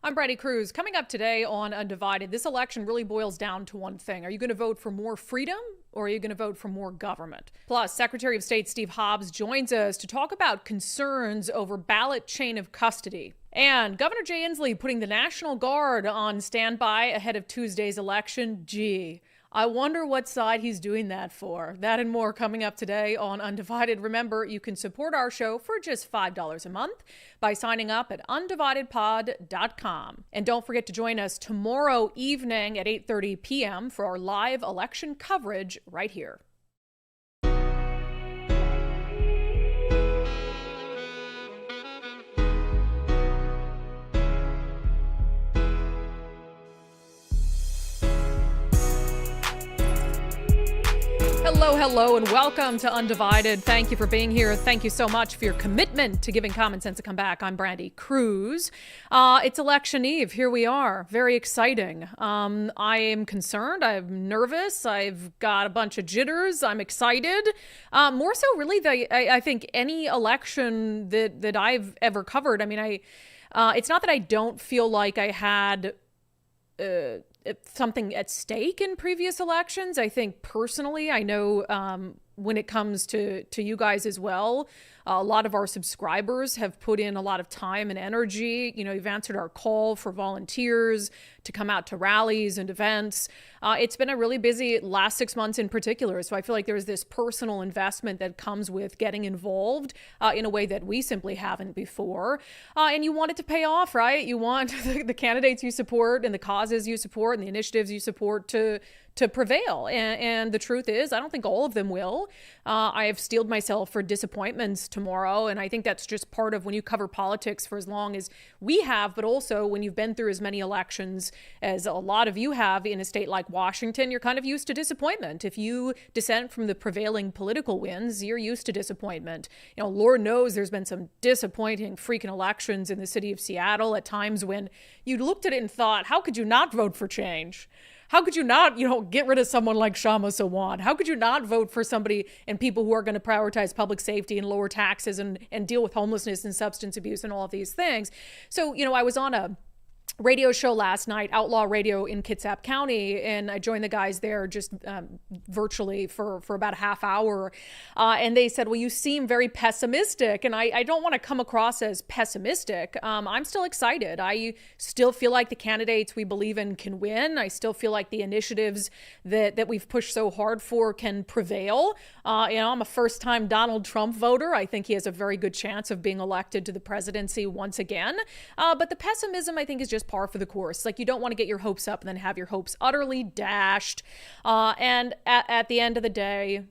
I'm Brandi Kruse. Coming up today on Undivided, this election really boils down to one thing. Are you going to vote for more freedom or are you going to vote for more government? Plus, Secretary of State Steve Hobbs joins us to talk about concerns over ballot chain of custody. And Governor Jay Inslee putting the National Guard on standby ahead of Tuesday's election. Gee, I wonder what side he's doing that for. That and more coming up today on Undivided. Remember, you can support our show for just $5 a month by signing up at undividedpod.com. And don't forget to join us tomorrow evening at 8:30 p.m. for our live election coverage right here. Hello, and welcome to Undivided. Thank you for being here. Thank you so much for your commitment to giving common sense a comeback. I'm Brandi Kruse. It's election eve. Here we are. Very exciting. I am concerned. I'm nervous. I've got a bunch of jitters. I'm excited. More so, really, I think any election that I've ever covered. I mean, it's not that I don't feel like I had something at stake in previous elections. I think personally, I know when it comes to you guys as well, a lot of our subscribers have put in a lot of time and energy. You know, you've answered our call for volunteers to come out to rallies and events. It's been a really busy last 6 months in particular. So I feel like there's this personal investment that comes with getting involved in a way that we simply haven't before. And you want it to pay off, right? You want the candidates you support and the causes you support and the initiatives you support to prevail. And the truth is, I don't think all of them will. I have steeled myself for disappointments tomorrow. And I think that's just part of when you cover politics for as long as we have, but also when you've been through as many elections as a lot of you have in a state like Washington, you're kind of used to disappointment. If you dissent from the prevailing political winds, you're used to disappointment. You know, Lord knows there's been some disappointing freaking elections in the city of Seattle at times when you looked at it and thought, how could you not vote for change? How could you not, get rid of someone like Shama Sawant? How could you not vote for somebody and people who are going to prioritize public safety and lower taxes and deal with homelessness and substance abuse and all of these things? So, I was on a radio show last night, Outlaw Radio in Kitsap County, and I joined the guys there just virtually for about a half hour. And they said, well, you seem very pessimistic. And I don't want to come across as pessimistic. I'm still excited. I still feel like the candidates we believe in can win. I still feel like the initiatives that we've pushed so hard for can prevail. I'm a first-time Donald Trump voter. I think he has a very good chance of being elected to the presidency once again. But the pessimism, I think, is just par for the course. Like, you don't want to get your hopes up and then have your hopes utterly dashed. And at the end of the day,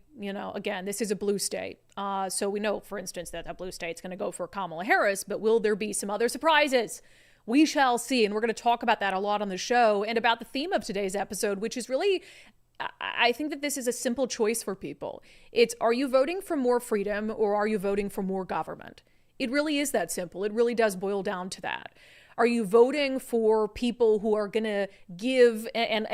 again, this is a blue state. So we know, for instance, that a blue state's going to go for Kamala Harris, but will there be some other surprises? We shall see. And we're going to talk about that a lot on the show and about the theme of today's episode, which is really, I think that this is a simple choice for people. It's, are you voting for more freedom or are you voting for more government? It really is that simple. It really does boil down to that. Are you voting for people who are going to give and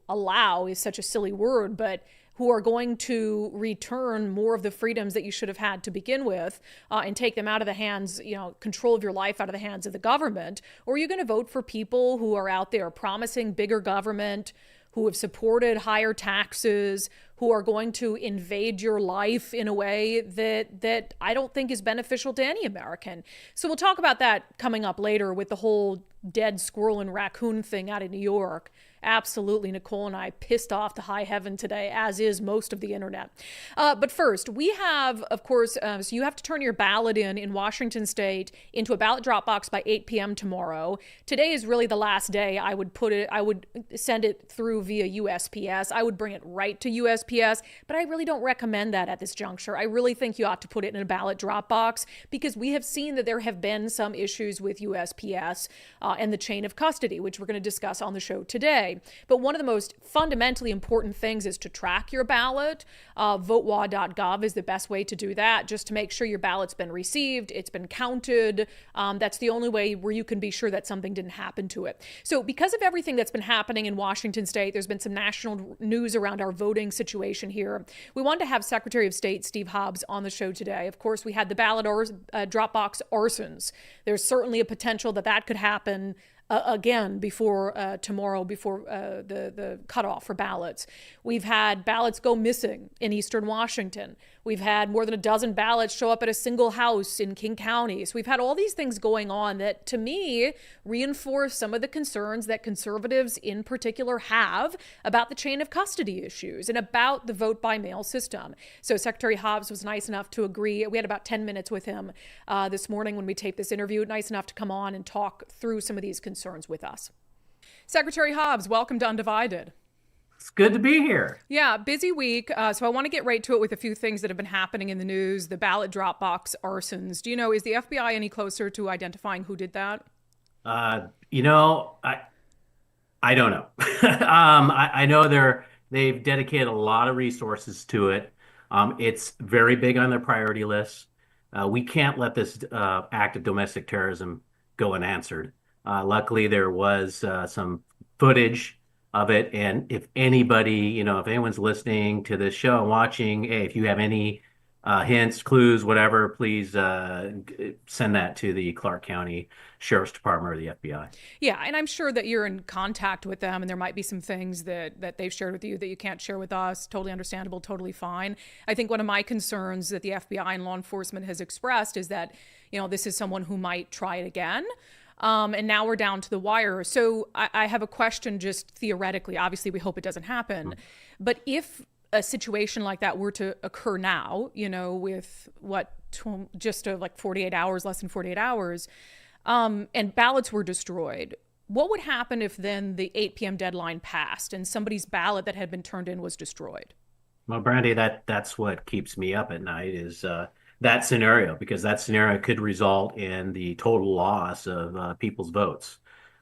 allow is such a silly word, but who are going to return more of the freedoms that you should have had to begin with and take them out of the hands, control of your life out of the hands of the government? Or are you going to vote for people who are out there promising bigger government, who have supported higher taxes, who are going to invade your life in a way that I don't think is beneficial to any American? So we'll talk about that coming up later with the whole dead squirrel and raccoon thing out of New York. Absolutely, Nicole and I pissed off to high heaven today, as is most of the internet. But first, we have, of course, so you have to turn your ballot in Washington State into a ballot drop box by 8 p.m. tomorrow. Today is really the last day I would send it through via USPS. I would bring it right to USPS, but I really don't recommend that at this juncture. I really think you ought to put it in a ballot drop box because we have seen that there have been some issues with USPS and the chain of custody, which we're going to discuss on the show today. But one of the most fundamentally important things is to track your ballot. Votewa.gov is the best way to do that, just to make sure your ballot's been received, it's been counted. That's the only way where you can be sure that something didn't happen to it. So because of everything that's been happening in Washington State, there's been some national news around our voting situation here. We wanted to have Secretary of State Steve Hobbs on the show today. Of course, we had the ballot drop box arsons. There's certainly a potential that could happen again before tomorrow, before the cutoff for ballots. We've had ballots go missing in eastern Washington. We've had more than a dozen ballots show up at a single house in King County. So we've had all these things going on that, to me, reinforce some of the concerns that conservatives in particular have about the chain of custody issues and about the vote by mail system. So Secretary Hobbs was nice enough to agree. We had about 10 minutes with him this morning when we taped this interview, nice enough to come on and talk through some of these concerns with us. Secretary Hobbs, welcome to Undivided. It's good to be here. Yeah, busy week. So I want to get right to it with a few things that have been happening in the news. The ballot drop box arsons. Do you know, is the FBI any closer to identifying who did that? I don't know. I know they've dedicated a lot of resources to it. It's very big on their priority list. We can't let this act of domestic terrorism go unanswered. Luckily, there was some footage of it. And if anybody, if anyone's listening to this show and watching, hey, if you have any hints, clues, whatever, please send that to the Clark County Sheriff's Department or the FBI. Yeah, and I'm sure that you're in contact with them, and there might be some things that they've shared with you that you can't share with us. Totally understandable, totally fine. I think one of my concerns that the FBI and law enforcement has expressed is that, this is someone who might try it again. And now we're down to the wire. So I have a question just theoretically. Obviously, we hope it doesn't happen. But if a situation like that were to occur now, with just like 48 hours, less than 48 hours, and ballots were destroyed, what would happen if then the 8 p.m. deadline passed and somebody's ballot that had been turned in was destroyed? Well, Brandi, that's what keeps me up at night is that scenario, because that scenario could result in the total loss of people's votes.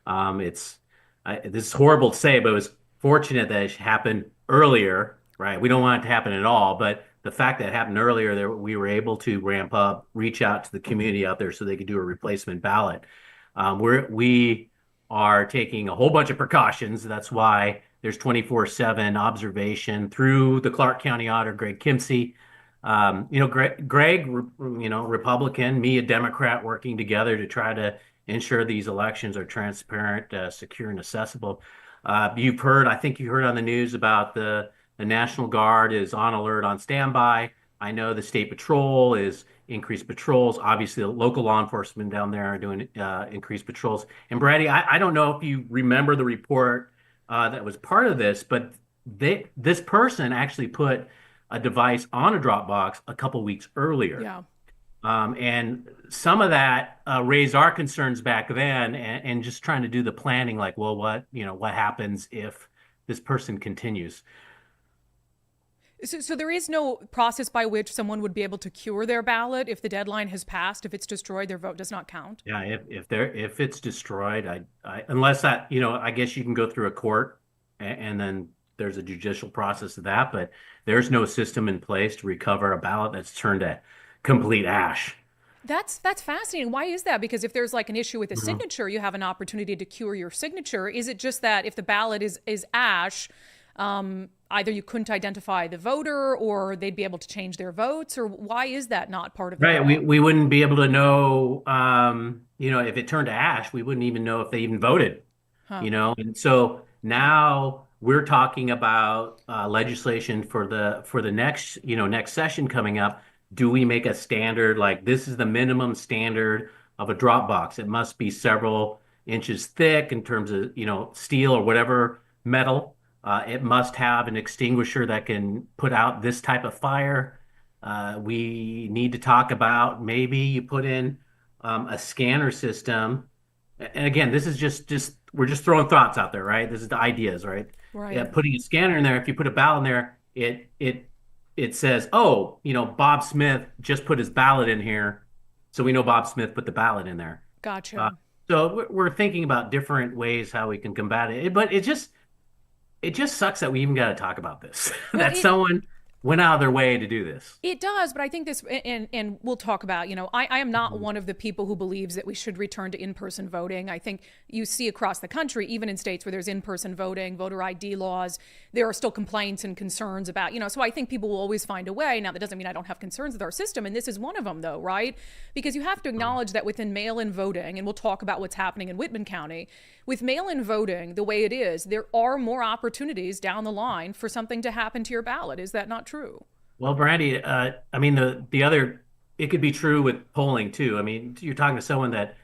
This is horrible to say, but it was fortunate that it happened earlier, right? We don't want it to happen at all, but the fact that it happened earlier, we were able to ramp up, reach out to the community out there so they could do a replacement ballot. We are taking a whole bunch of precautions. That's why there's 24/7 observation through the Clark County Auditor, Greg Kimsey. Greg, Republican, me, a Democrat, working together to try to ensure these elections are transparent, secure, and accessible. I think you heard on the news about the National Guard is on alert, on standby. I know the State Patrol is increased patrols. Obviously, the local law enforcement down there are doing increased patrols. And Brady, I don't know if you remember the report that was part of this, but this person actually put a device on a Dropbox a couple weeks earlier. Yeah. And some of that raised our concerns back then, and just trying to do the planning, like, well, what happens if this person continues? So there is no process by which someone would be able to cure their ballot if the deadline has passed. If it's destroyed, their vote does not count. Yeah, if it's destroyed, unless that, I guess you can go through a court and then there's a judicial process of that, but there's no system in place to recover a ballot that's turned to complete ash. That's fascinating. Why is that? Because if there's like an issue with a signature, you have an opportunity to cure your signature. Is it just that if the ballot is ash, either you couldn't identify the voter or they'd be able to change their votes, or why is that not part of the law? We wouldn't be able to know, if it turned to ash, we wouldn't even know if they even voted, and so now we're talking about legislation for the next session coming up. Do we make a standard, like this is the minimum standard of a drop box? It must be several inches thick in terms of, steel or whatever metal. It must have an extinguisher that can put out this type of fire. We need to talk about maybe you put in a scanner system. And again, this is just we're just throwing thoughts out there, right? This is the ideas, right? Right. Yeah, putting a scanner in there. If you put a ballot in there, it says, oh, Bob Smith just put his ballot in here, so we know Bob Smith put the ballot in there. Gotcha. So we're thinking about different ways how we can combat it, but it just sucks that we even got to talk about this. Well, someone went out of their way to do this. It does, but I think this, and we'll talk about, I am not one of the people who believes that we should return to in-person voting. I think you see across the country, even in states where there's in-person voting, voter ID laws, there are still complaints and concerns about, so I think people will always find a way. Now, that doesn't mean I don't have concerns with our system, and this is one of them, though, right? Because you have to acknowledge that within mail-in voting, and we'll talk about what's happening in Whitman County, with mail-in voting the way it is, there are more opportunities down the line for something to happen to your ballot. Is that not true? Well, Brandi, I mean, the other, it could be true with polling too. I mean, you're talking to someone that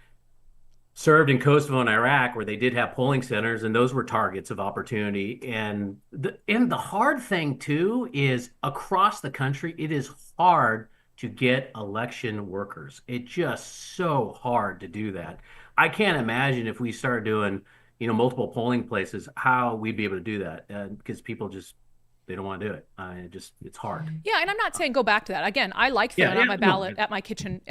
served in Kosovo and Iraq, where they did have polling centers, and those were targets of opportunity. And the hard thing too is across the country, it is hard to get election workers. It's just so hard to do that. I can't imagine if we start doing, multiple polling places, how we'd be able to do that, because people just they don't want to do it. It's hard. Yeah, and I'm not saying go back to that. Again, I like Yeah, filling yeah, out my no, ballot at my kitchen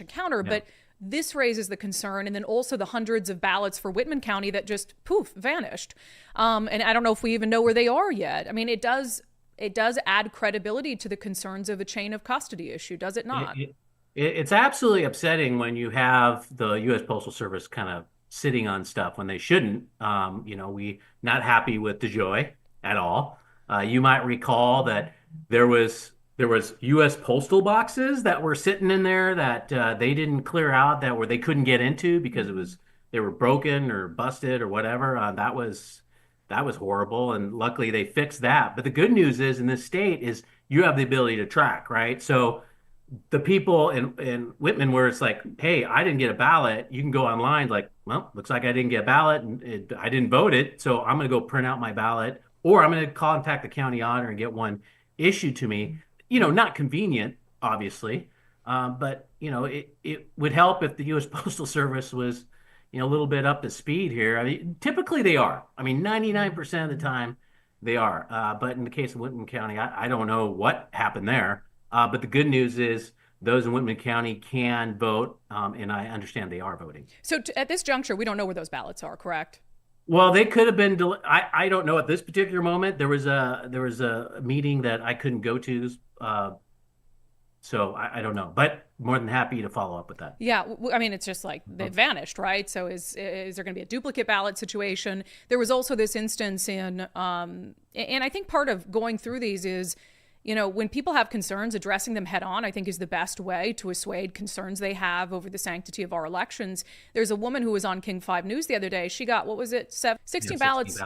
counter, yeah. but this raises the concern, and then also the hundreds of ballots for Whitman County that just poof vanished. And I don't know if we even know where they are yet. I mean, it does add credibility to the concerns of a chain of custody issue, does it not? It's absolutely upsetting when you have the U.S. Postal Service kind of sitting on stuff when they shouldn't. We not happy with DeJoy at all. You might recall that there was U.S. postal boxes that were sitting in there that they didn't clear out, that they couldn't get into because they were broken or busted or whatever. That was horrible, and luckily they fixed that. But the good news is in this state is you have the ability to track, right? So the people in Whitman, where it's like, hey, I didn't get a ballot, you can go online like, well, looks like I didn't get a ballot and I didn't vote it, so I'm going to go print out my ballot, or I'm going to contact the county auditor and get one issued to me. Not convenient, obviously, but it would help if the U.S. Postal Service was a little bit up to speed here. I mean, typically they are. I mean, 99% of the time they are. But in the case of Whitman County, I don't know what happened there. But the good news is those in Whitman County can vote, and I understand they are voting. So at this juncture, we don't know where those ballots are, correct? Well, they could have been. I don't know at this particular moment. There was a meeting that I couldn't go to, so I don't know. But more than happy to follow up with that. Yeah, I mean, it's just like they vanished, right? So is there going to be a duplicate ballot situation? There was also this instance and I think part of going through these is, when people have concerns, addressing them head on, I think is the best way to assuage concerns they have over the sanctity of our elections. There's a woman who was on King 5 News the other day. She got, what was it, 16 ballots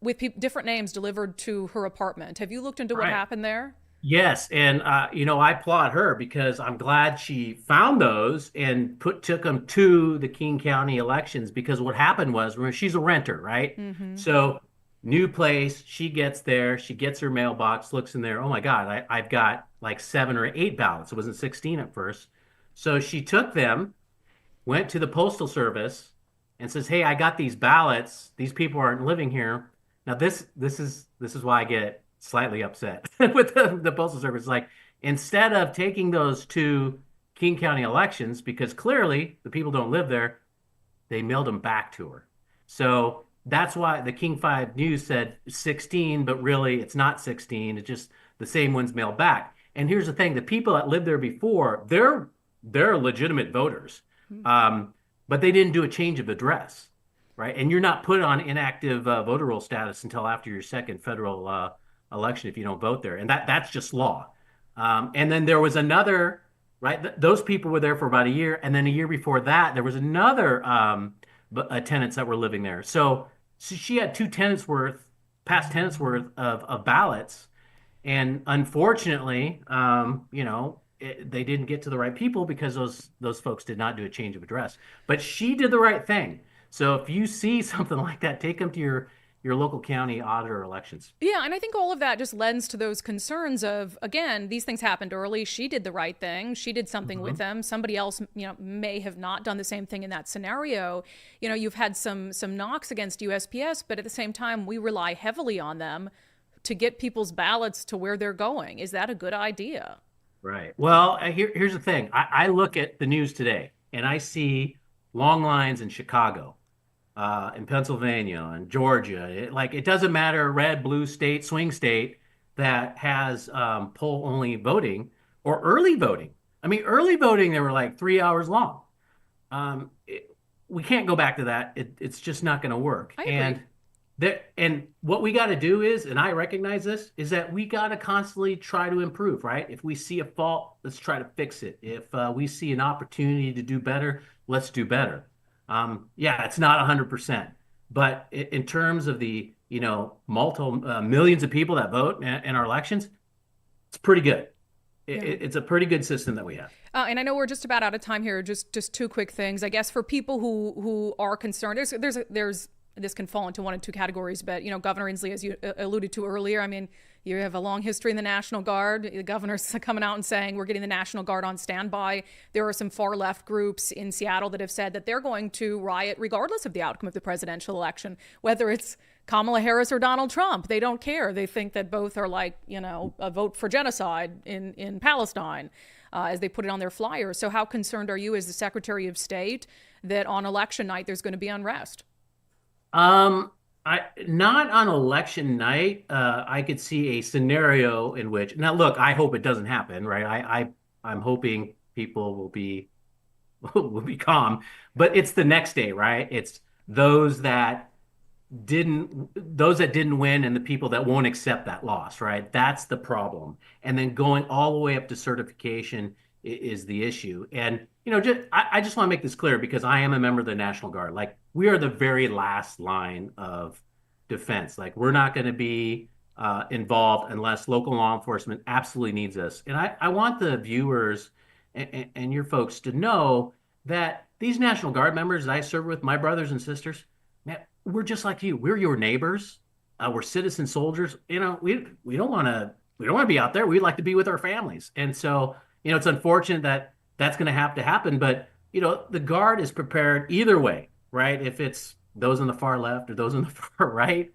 with different names delivered to her apartment. Have you looked into what happened there? Yes, and I applaud her because I'm glad she found those and took them to the King County elections, because what happened was, remember, she's a renter, right? So new place, she gets there, she gets her mailbox, looks in there. Oh my God, I've got like 7 or 8 ballots. It wasn't 16 at first. So she took them, went to the Postal Service, and says, "Hey, I got these ballots. These people aren't living here." Now this is why I get slightly upset with the Postal Service. Like, instead of taking those to King County elections, because clearly the people don't live there, they mailed them back to her. So that's why the King 5 News said 16, but really it's not 16. It's just the same ones mailed back. And here's the thing: the people that lived there before, they're legitimate voters, but they didn't do a change of address, right? And you're not put on inactive voter roll status until after your second federal election if you don't vote there, and that's just law. And then there was another, right? Those people were there for about a year, and then a year before that, there was another tenants that were living there. So she had 2 tenants worth, past tenants worth of ballots, and unfortunately, they didn't get to the right people because those folks did not do a change of address. But she did the right thing. So if you see something like that, take them to your local county auditor elections. Yeah, and I think all of that just lends to those concerns of, again, these things happened early. She did the right thing. She did something with them. Somebody else, may have not done the same thing in that scenario. You've had some knocks against USPS, but at the same time, we rely heavily on them to get people's ballots to where they're going. Is that a good idea? Right. Well, here's the thing. I look at the news today and I see long lines in Chicago, in Pennsylvania and Georgia. It doesn't matter, red, blue state, swing state that has poll only voting or early voting. I mean, early voting, they were like 3 hours long. We can't go back to that. It's just not going to work. I agree. And what we got to do is, and I recognize this, is that we got to constantly try to improve, right? If we see a fault, let's try to fix it. If we see an opportunity to do better, let's do better. Yeah, it's not 100%, But in terms of the, multiple millions of people that vote in our elections, it's pretty good. Yeah. It's a pretty good system that we have. And I know we're just about out of time here. Just two quick things, I guess, for people who are concerned. There's this can fall into one of two categories, but Governor Inslee, as you alluded to earlier, I mean, you have a long history in the National Guard. The governor's coming out and saying we're getting the National Guard on standby. There are some far left groups in Seattle that have said that they're going to riot regardless of the outcome of the presidential election, whether it's Kamala Harris or Donald Trump. They don't care. They think that both are like, a vote for genocide in Palestine, as they put it on their flyers. So how concerned are you as the Secretary of State that on election night there's going to be unrest? Not on election night. I could see a scenario in which, now look, I hope it doesn't happen, right? I'm hoping people will be will be calm, but it's the next day, right? It's those that didn't win and the people that won't accept that loss, right? That's the problem. And then going all the way up to certification is the issue. And I just want to make this clear because I am a member of the National Guard. Like, we are the very last line of defense. Like, we're not going to be involved unless local law enforcement absolutely needs us. And I want the viewers and your folks to know that these National Guard members that I serve with, my brothers and sisters, man, we're just like you. We're your neighbors. We're citizen soldiers. We don't want to be out there. We'd like to be with our families. And so, it's unfortunate that that's going to have to happen. But, the Guard is prepared either way, right? If it's those on the far left or those on the far right,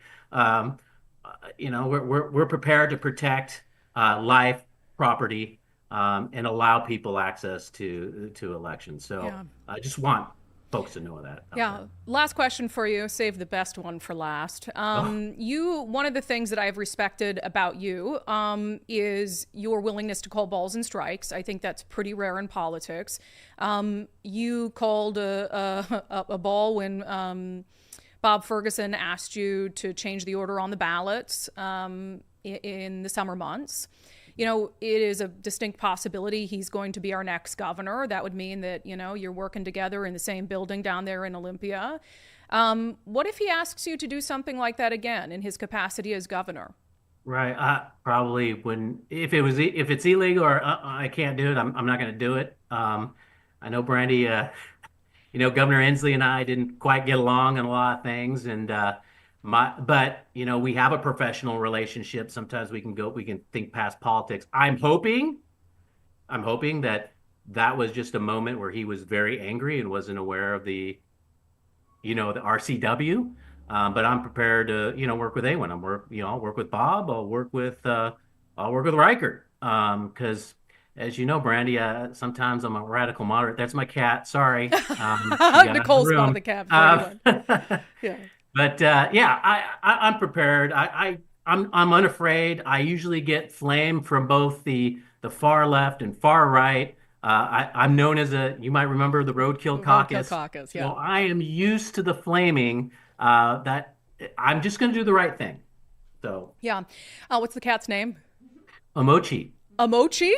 we're prepared to protect life, property, and allow people access to elections. So Yeah. I just want folks to know that. Yeah. Last question for you. Save the best one for last. One of the things that I've respected about you is your willingness to call balls and strikes. I think that's pretty rare in politics. You called a ball when Bob Ferguson asked you to change the order on the ballots in the summer months. It is a distinct possibility he's going to be our next governor. That would mean that, you're working together in the same building down there in Olympia. What if he asks you to do something like that again in his capacity as governor? Right. Probably wouldn't. If it's illegal or I can't do it, I'm not going to do it. I know Brandi, Governor Inslee and I didn't quite get along on a lot of things, and but we have a professional relationship. Sometimes we can think past politics. I'm hoping that was just a moment where he was very angry and wasn't aware of the RCW. But I'm prepared to work with anyone. I'll work with Bob. I'll work with Riker. Because as you know, Brandi, sometimes I'm a radical moderate. That's my cat. Sorry. Nicole's spotted the cat for anyone. Yeah. But I'm prepared. I'm unafraid. I usually get flame from both the far left and far right. I'm known as you might remember the Roadkill Caucus. Yeah. Well, I am used to the flaming. That I'm just going to do the right thing. So yeah. What's the cat's name? Omochi. Omochi?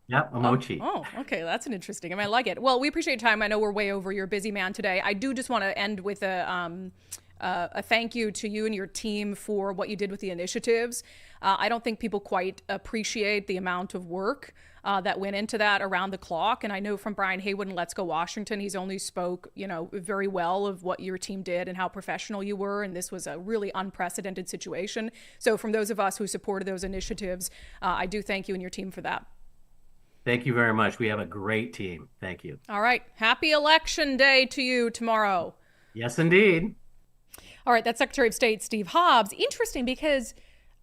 Yep, Omochi. Oh, okay. That's an interesting. I like it. Well, we appreciate your time. I know we're way over. You're a busy man today. I do just want to end with a thank you to you and your team for what you did with the initiatives. I don't think people quite appreciate the amount of work that went into that around the clock. And I know from Brian Haywood and Let's Go Washington, he's only spoke, very well of what your team did and how professional you were. And this was a really unprecedented situation. So from those of us who supported those initiatives, I do thank you and your team for that. Thank you very much. We have a great team. Thank you. All right. Happy Election Day to you tomorrow. Yes, indeed. All right. That's Secretary of State Steve Hobbs. Interesting because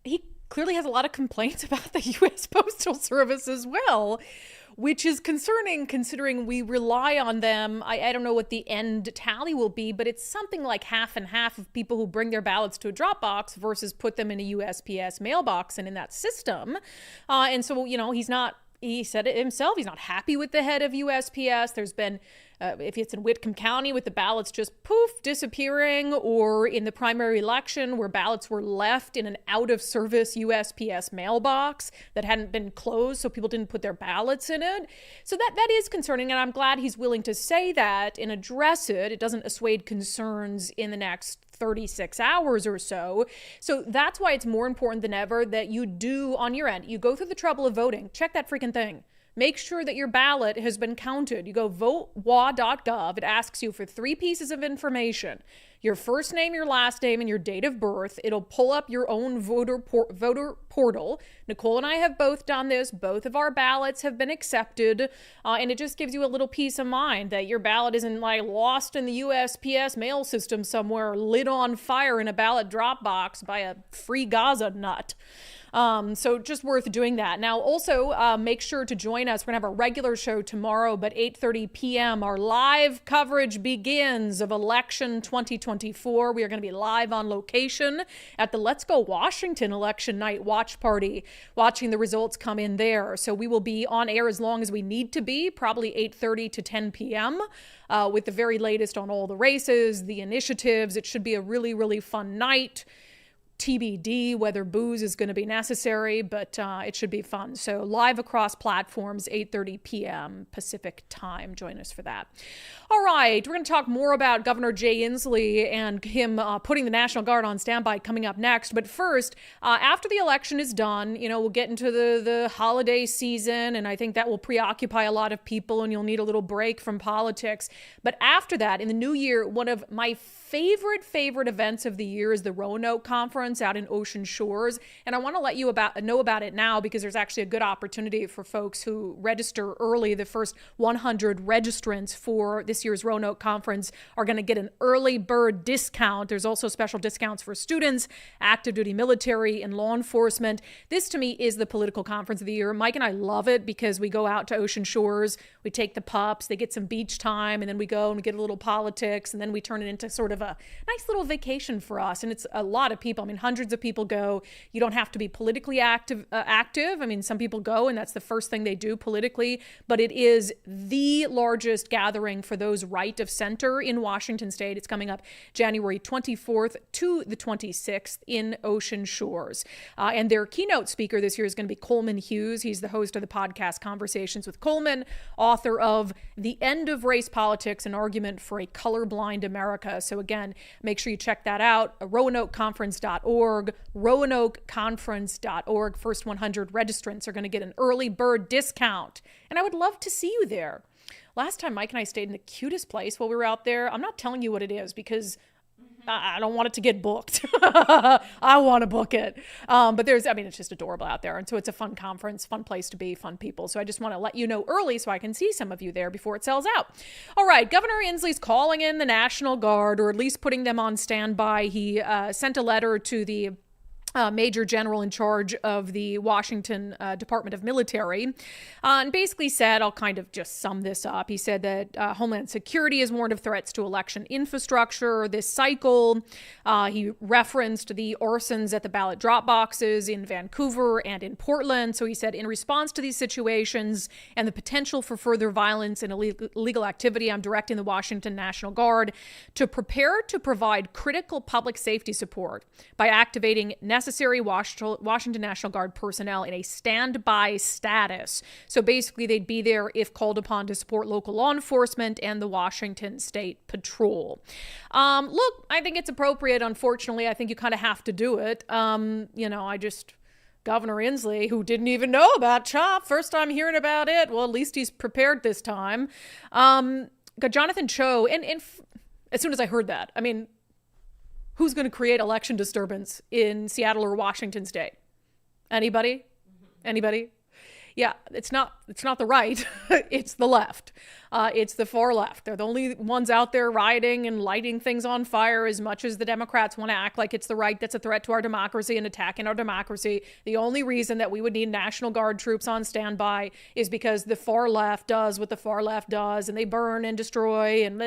he clearly has a lot of complaints about the U.S. Postal Service as well, which is concerning considering we rely on them. I don't know what the end tally will be, but it's something like half and half of people who bring their ballots to a drop box versus put them in a USPS mailbox and in that system. And so, he said it himself. He's not happy with the head of USPS. There's been, if it's in Whitcomb County with the ballots just poof, disappearing, or in the primary election where ballots were left in an out-of-service USPS mailbox that hadn't been closed, so people didn't put their ballots in it. So that is concerning, and I'm glad he's willing to say that and address it. It doesn't assuage concerns in the next 36 hours or so. So that's why it's more important than ever that you do on your end. You go through the trouble of voting. Check that freaking thing. Make sure that your ballot has been counted. You go votewa.gov. It asks you for 3 pieces of information: your first name, your last name, and your date of birth. It'll pull up your own voter portal. Nicole and I have both done this. Both of our ballots have been accepted. And it just gives you a little peace of mind that your ballot isn't like lost in the USPS mail system somewhere, lit on fire in a ballot drop box by a free Gaza nut. So just worth doing that. Now, also make sure to join us. We're going to have a regular show tomorrow, but 8:30 p.m. Our live coverage begins of election 2024. We are going to be live on location at the Let's Go Washington election night watch party, watching the results come in there. So we will be on air as long as we need to be, probably 8:30 to 10 p.m. With the very latest on all the races, the initiatives. It should be a really, really fun night. TBD whether booze is going to be necessary, but it should be fun. So live across platforms, 8:30 p.m. Pacific time. Join us for that. All right, we're going to talk more about Governor Jay Inslee and him putting the National Guard on standby coming up next. But first, after the election is done, we'll get into the holiday season, and I think that will preoccupy a lot of people, and you'll need a little break from politics. But after that, in the new year, one of my favorite events of the year is the Roanoke conference out in Ocean Shores. And I want to let you know about it now because there's actually a good opportunity for folks who register early. The first 100 registrants for this year's Roanoke conference are going to get an early bird discount. There's also special discounts for students, active duty military, and law enforcement. This to me is the political conference of the year. Mike and I love it because we go out to Ocean Shores, we take the pups, they get some beach time, and then we go and we get a little politics, and then we turn it into sort of a nice little vacation for us. And it's a lot of people. I mean, hundreds of people go. You don't have to be politically active. I mean, some people go and that's the first thing they do politically, but it is the largest gathering for those right of center in Washington state. It's coming up January 24th to the 26th in Ocean Shores. And their keynote speaker this year is going to be Coleman Hughes. He's the host of the podcast Conversations with Coleman, author of The End of Race Politics, an Argument for a Colorblind America. So again, make sure you check that out. RoanokeConference.org, RoanokeConference.org. First 100 registrants are going to get an early bird discount. And I would love to see you there. Last time Mike and I stayed in the cutest place while we were out there. I'm not telling you what it is because I don't want it to get booked. I want to book it. But it's just adorable out there. And so it's a fun conference, fun place to be, fun people. So I just want to let you know early so I can see some of you there before it sells out. All right. Governor Inslee's calling in the National Guard, or at least putting them on standby. He sent a letter to the Major General in charge of the Washington Department of Military, and basically said, I'll kind of just sum this up. He said that Homeland Security has warned of threats to election infrastructure this cycle. He referenced the arsons at the ballot drop boxes in Vancouver and in Portland. So he said, in response to these situations and the potential for further violence and illegal activity, I'm directing the Washington National Guard to prepare to provide critical public safety support by activating necessary Washington National Guard personnel in a standby status. So basically, they'd be there if called upon to support local law enforcement and the Washington State Patrol. Look, I think it's appropriate. Unfortunately, I think you kind of have to do it. Governor Inslee, who didn't even know about CHOP, first time hearing about it. Well, at least he's prepared this time. Got Jonathan Cho, and as soon as I heard that, who's going to create election disturbance in Seattle or Washington state? Anybody? Anybody? Yeah, it's not the right. It's the left. It's the far left. They're the only ones out there rioting and lighting things on fire, as much as the Democrats want to act like it's the right that's a threat to our democracy and attacking our democracy. The only reason that we would need National Guard troops on standby is because the far left does what the far left does, and they burn and destroy and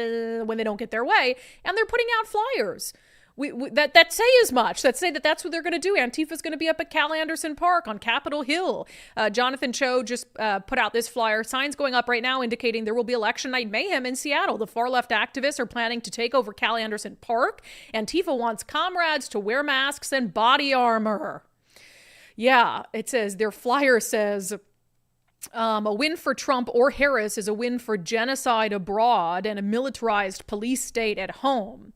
when they don't get their way, and they're putting out flyers. That say as much. That say that's what they're going to do. Antifa's going to be up at Cal Anderson Park on Capitol Hill. Jonathan Cho just put out this flyer. Signs going up right now indicating there will be election night mayhem in Seattle. The far left activists are planning to take over Cal Anderson Park. Antifa wants comrades to wear masks and body armor. Yeah, it says, their flyer says, a win for Trump or Harris is a win for genocide abroad and a militarized police state at home.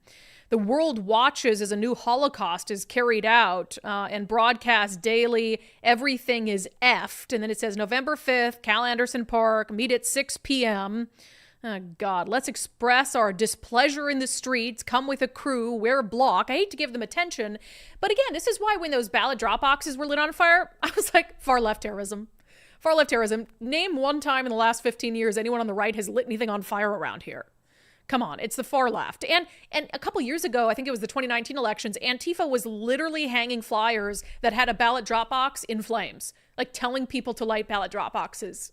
The world watches as a new Holocaust is carried out and broadcast daily. Everything is effed. And then it says November 5th, Cal Anderson Park, meet at 6 p.m. Oh, God, let's express our displeasure in the streets, come with a crew, wear a block. I hate to give them attention. But again, this is why when those ballot drop boxes were lit on fire, I was like, far left terrorism. Far left terrorism. Name one time in the last 15 years anyone on the right has lit anything on fire around here. Come on, it's the far left. And a couple years ago, I think it was the 2019 elections, Antifa was literally hanging flyers that had a ballot drop box in flames, like telling people to light ballot drop boxes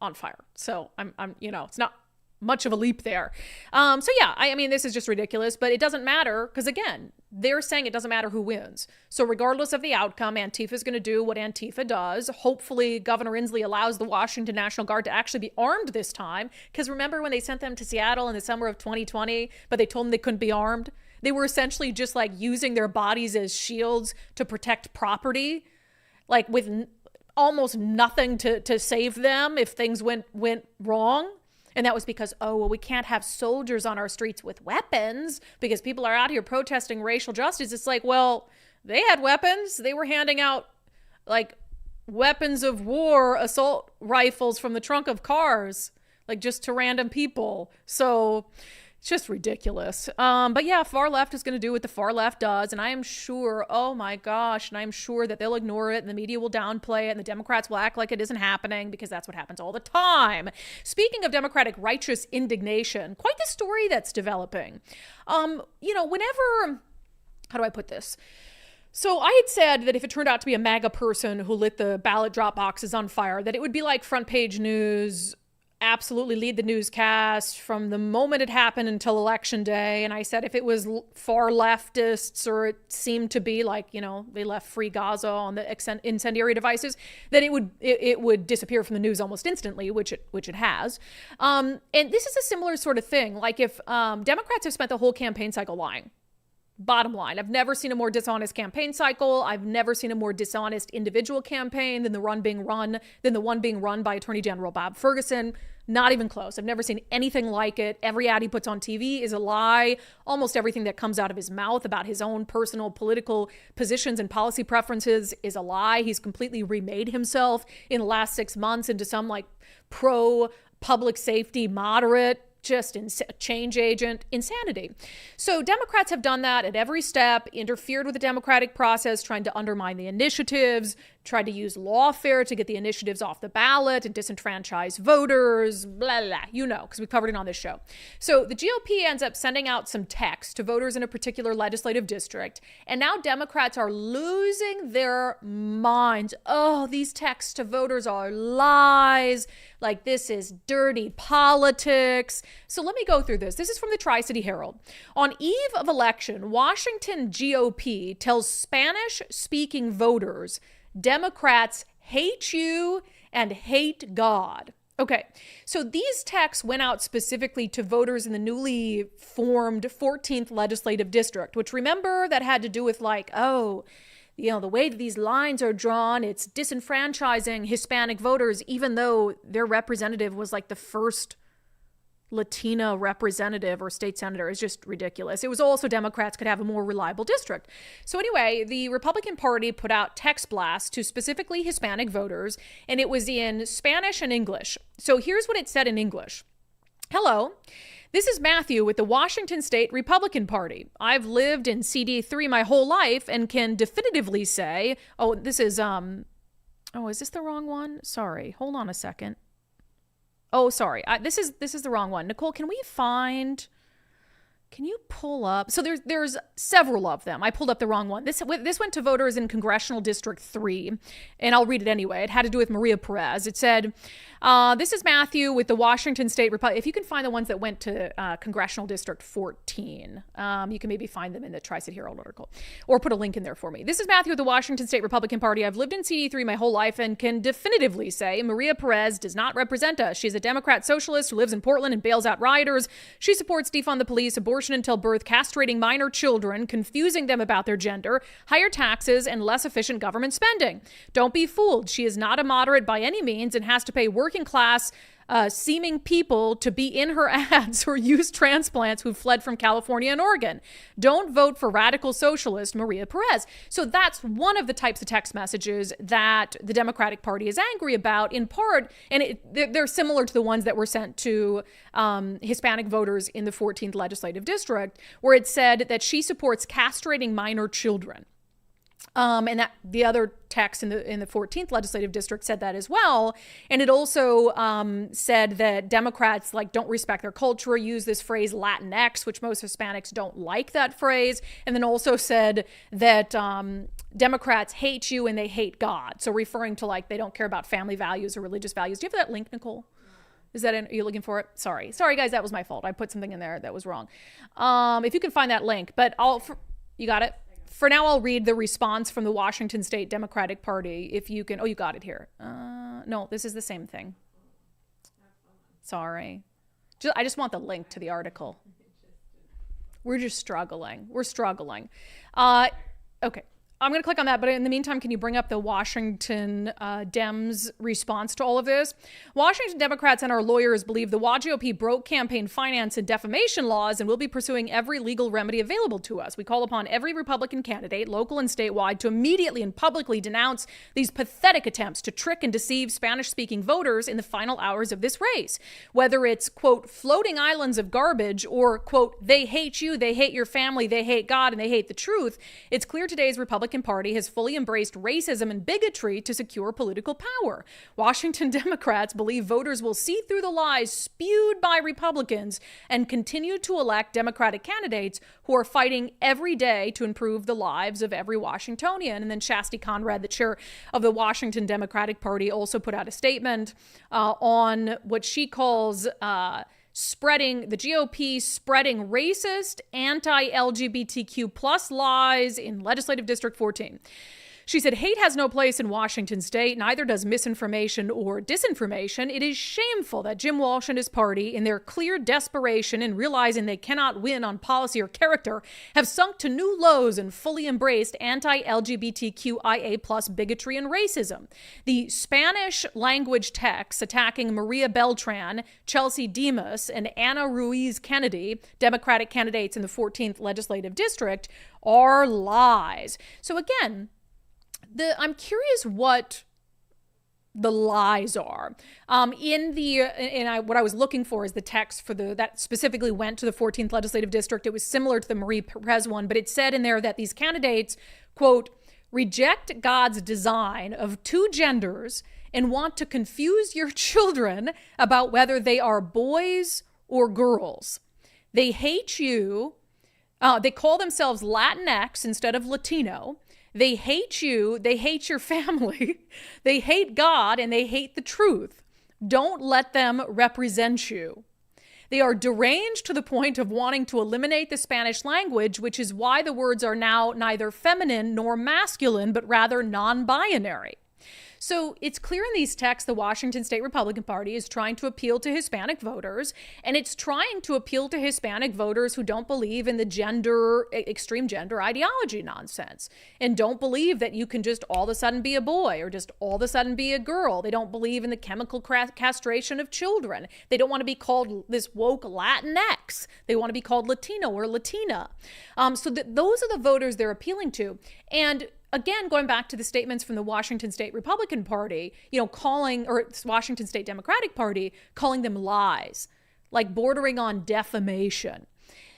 on fire. So I'm it's not much of a leap there. So yeah, I mean, this is just ridiculous, but it doesn't matter because again, they're saying it doesn't matter who wins. So regardless of the outcome, Antifa is going to do what Antifa does. Hopefully Governor Inslee allows the Washington National Guard to actually be armed this time. Because remember when they sent them to Seattle in the summer of 2020, but they told them they couldn't be armed? They were essentially just like using their bodies as shields to protect property, like with almost nothing to save them if things went wrong. And that was because, we can't have soldiers on our streets with weapons because people are out here protesting racial justice. It's like, well, they had weapons. They were handing out like weapons of war, assault rifles from the trunk of cars, like just to random people. So it's just ridiculous. But yeah, far left is going to do what the far left does. And I am sure, oh my gosh, and I'm sure that they'll ignore it and the media will downplay it and the Democrats will act like it isn't happening because that's what happens all the time. Speaking of Democratic righteous indignation, quite the story that's developing. Whenever, how do I put this? So I had said that if it turned out to be a MAGA person who lit the ballot drop boxes on fire, that it would be like front page news, absolutely lead the newscast from the moment it happened until election day. And I said if it was far leftists or it seemed to be like, they left free Gaza on the incendiary devices, that it would disappear from the news almost instantly, which it has. And this is a similar sort of thing. Like if Democrats have spent the whole campaign cycle lying. Bottom line, I've never seen a more dishonest campaign cycle. I've never seen a more dishonest individual campaign than the one being run by Attorney General Bob Ferguson. Not even close. I've never seen anything like it. Every ad he puts on TV is a lie. Almost everything that comes out of his mouth about his own personal political positions and policy preferences is a lie. He's completely remade himself in the last 6 months into some like pro public safety moderate, just change agent insanity. So Democrats have done that at every step, interfered with the democratic process, trying to undermine the initiatives, tried to use lawfare to get the initiatives off the ballot and disenfranchise voters, blah, blah, because we covered it on this show. So the GOP ends up sending out some text to voters in a particular legislative district. And now Democrats are losing their minds. Oh, these texts to voters are lies. Like this is dirty politics. So let me go through this. This is from the Tri-City Herald. On eve of election, Washington GOP tells Spanish-speaking voters Democrats hate you and hate God. Okay, so these texts went out specifically to voters in the newly formed 14th legislative district, which remember that had to do with like, the way that these lines are drawn, it's disenfranchising Hispanic voters, even though their representative was like the first Latina representative or state senator. Is just ridiculous. It was also Democrats could have a more reliable district. So anyway, the Republican Party put out text blasts to specifically Hispanic voters, and it was in Spanish and English. So here's what it said in English. Hello. This is Matthew with the Washington State Republican Party. I've lived in CD3 my whole life and can definitively say, is this the wrong one? Sorry. Hold on a second. Oh, sorry. This is the wrong one. Nicole, can you pull up? So there's several of them. I pulled up the wrong one. This went to voters in Congressional District 3, and I'll read it anyway. It had to do with Maria Perez. It said, this is Matthew with the Washington State Republican. If you can find the ones that went to Congressional District 14, you can maybe find them in the Tri-City Herald article or put a link in there for me. This is Matthew with the Washington State Republican Party. I've lived in CD3 my whole life and can definitively say Maria Perez does not represent us. She's a Democrat socialist who lives in Portland and bails out rioters. She supports defund the police, abortion until birth, castrating minor children, confusing them about their gender, higher taxes, and less efficient government spending. Don't be fooled. She is not a moderate by any means and has to pay working class seeming people to be in her ads or use transplants who fled from California and Oregon. Don't vote for radical socialist Maria Perez. So that's one of the types of text messages that the Democratic Party is angry about, in part, and they're similar to the ones that were sent to Hispanic voters in the 14th legislative district, where it said that she supports castrating minor children. And that the other text in the 14th legislative district said that as well. And it also said that Democrats don't respect their culture, use this phrase Latinx, which most Hispanics don't like that phrase. And then also said that Democrats hate you and they hate God. So referring to they don't care about family values or religious values. Do you have that link, Nicole? Is that are you looking for it? Sorry, guys, that was my fault. I put something in there that was wrong. If you can find that link, but you got it? For now, I'll read the response from the Washington State Democratic Party. If you can, you got it here. No, this is the same thing. Sorry. I just want the link to the article. We're just struggling. We're struggling. Okay. I'm going to click on that, but in the meantime, can you bring up the Washington Dems response to all of this? Washington Democrats and our lawyers believe the WGOP broke campaign finance and defamation laws and will be pursuing every legal remedy available to us. We call upon every Republican candidate, local and statewide, to immediately and publicly denounce these pathetic attempts to trick and deceive Spanish-speaking voters in the final hours of this race. Whether it's, quote, floating islands of garbage or, quote, they hate you, they hate your family, they hate God, and they hate the truth, it's clear today's Republican Party has fully embraced racism and bigotry to secure political power. Washington Democrats believe voters will see through the lies spewed by Republicans and continue to elect Democratic candidates who are fighting every day to improve the lives of every Washingtonian. And then Shasti Conrad, the chair of the Washington Democratic Party, also put out a statement on what she calls spreading the GOP spreading racist anti-LGBTQ plus lies in Legislative District 14. She said, hate has no place in Washington state, neither does misinformation or disinformation. It is shameful that Jim Walsh and his party, in their clear desperation and realizing they cannot win on policy or character, have sunk to new lows and fully embraced anti-LGBTQIA plus bigotry and racism. The Spanish language texts attacking Maria Beltran, Chelsea Demas, and Ana Ruiz Kennedy, Democratic candidates in the 14th legislative district, are lies. So again, I'm curious what the lies are. What I was looking for is the text for that specifically went to the 14th legislative district. It was similar to the Marie Perez one, but it said in there that these candidates, quote, reject God's design of two genders and want to confuse your children about whether they are boys or girls. They hate you. They call themselves Latinx instead of Latino. They hate you, they hate your family, they hate God, and they hate the truth. Don't let them represent you. They are deranged to the point of wanting to eliminate the Spanish language, which is why the words are now neither feminine nor masculine, but rather non-binary. So it's clear in these texts the Washington State Republican Party is trying to appeal to Hispanic voters, and it's trying to appeal to Hispanic voters who don't believe in the extreme gender ideology nonsense, and don't believe that you can just all of a sudden be a boy or just all of a sudden be a girl. They don't believe in the chemical castration of children. They don't want to be called this woke Latinx. They want to be called Latino or Latina. So those are the voters they're appealing to. And again, going back to the statements from the Washington State Republican Party, Washington State Democratic Party, calling them lies, bordering on defamation.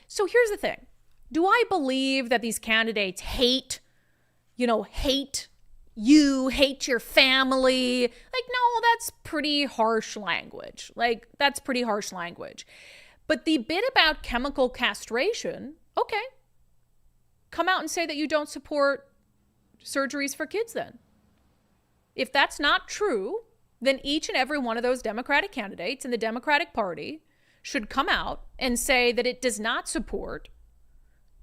So here's the thing. Do I believe that these candidates hate you, hate your family? No, that's pretty harsh language. That's pretty harsh language. But the bit about chemical castration, okay, come out and say that you don't support surgeries for kids then. If that's not true, then each and every one of those Democratic candidates in the Democratic Party should come out and say that it does not support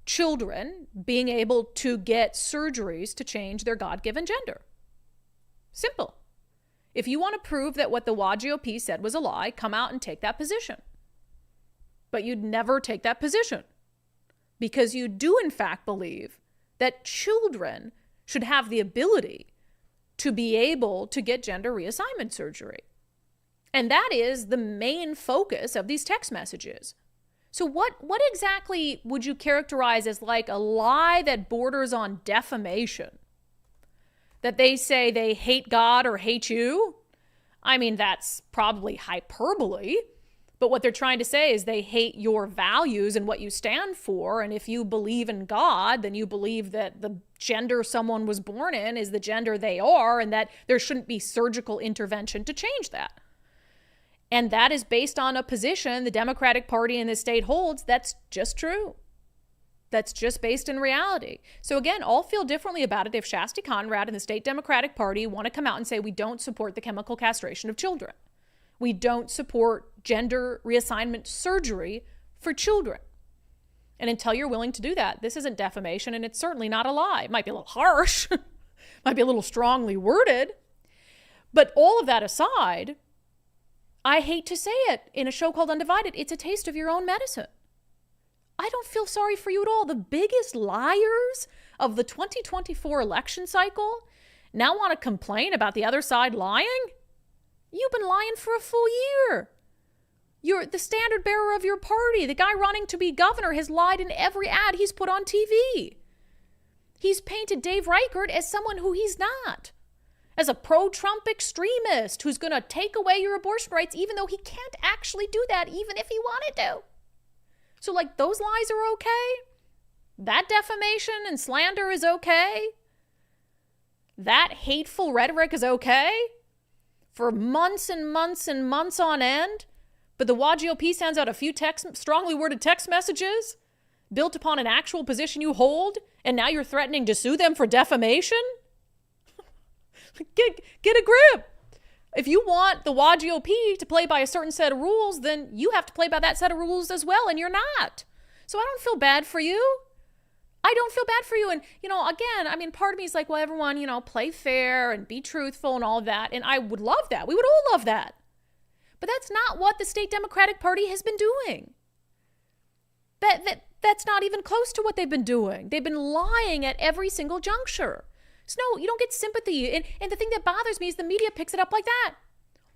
children being able to get surgeries to change their God-given gender. Simple. If you want to prove that what the WGOP said was a lie, come out and take that position. But you'd never take that position because you do in fact believe that children should have the ability to be able to get gender reassignment surgery. And that is the main focus of these text messages. So what exactly would you characterize as like a lie that borders on defamation? That they say they hate God or hate you? I mean, that's probably hyperbole. But what they're trying to say is they hate your values and what you stand for. And if you believe in God, then you believe that the gender someone was born in is the gender they are, and that there shouldn't be surgical intervention to change that. And that is based on a position the Democratic Party in this state holds that's just true. That's just based in reality. So again, all feel differently about it if Shasti Conrad and the state Democratic Party want to come out and say we don't support the chemical castration of children. We don't support gender reassignment surgery for children. And until you're willing to do that, this isn't defamation, and it's certainly not a lie. It might be a little harsh, might be a little strongly worded. But all of that aside, I hate to say it in a show called Undivided, it's a taste of your own medicine. I don't feel sorry for you at all. The biggest liars of the 2024 election cycle now want to complain about the other side lying? You've been lying for a full year. You're the standard bearer of your party. The guy running to be governor has lied in every ad he's put on TV. He's painted Dave Reichert as someone who he's not. As a pro-Trump extremist who's going to take away your abortion rights, even though he can't actually do that, even if he wanted to. So, like, those lies are okay? That defamation and slander is okay? That hateful rhetoric is okay? For months and months and months on end? But the WAGOP sends out a few strongly worded text messages built upon an actual position you hold, and now you're threatening to sue them for defamation? Get a grip. If you want the WAGOP to play by a certain set of rules, then you have to play by that set of rules as well, and you're not. So I don't feel bad for you. I don't feel bad for you. And, again, I mean, part of me is like, well, everyone, play fair and be truthful and all of that. And I would love that. We would all love that. But that's not what the state Democratic Party has been doing. That's not even close to what they've been doing. They've been lying at every single juncture. So no, you don't get sympathy. And the thing that bothers me is the media picks it up like that.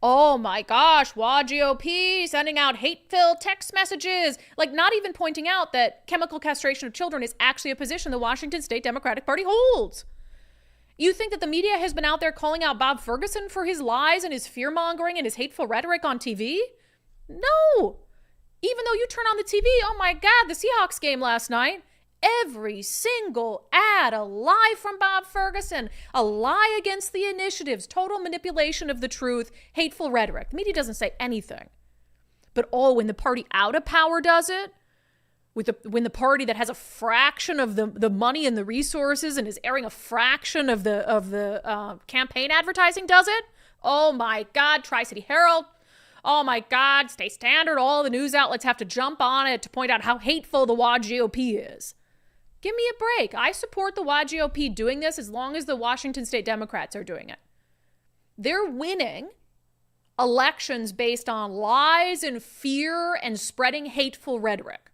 Oh my gosh, WAGOP sending out hate-filled text messages. Like, not even pointing out that chemical castration of children is actually a position the Washington State Democratic Party holds. You think that the media has been out there calling out Bob Ferguson for his lies and his fear-mongering and his hateful rhetoric on TV? No. Even though you turn on the TV, oh my God, the Seahawks game last night, every single ad, a lie from Bob Ferguson, a lie against the initiatives, total manipulation of the truth, hateful rhetoric. The media doesn't say anything. But when the party out of power does it, when the party that has a fraction of the money and the resources and is airing a fraction of the campaign advertising does it, oh my God, Tri-City Herald, oh my God, State Standard, all the news outlets have to jump on it to point out how hateful the WAGOP is. Give me a break. I support the WAGOP doing this as long as the Washington State Democrats are doing it. They're winning elections based on lies and fear and spreading hateful rhetoric.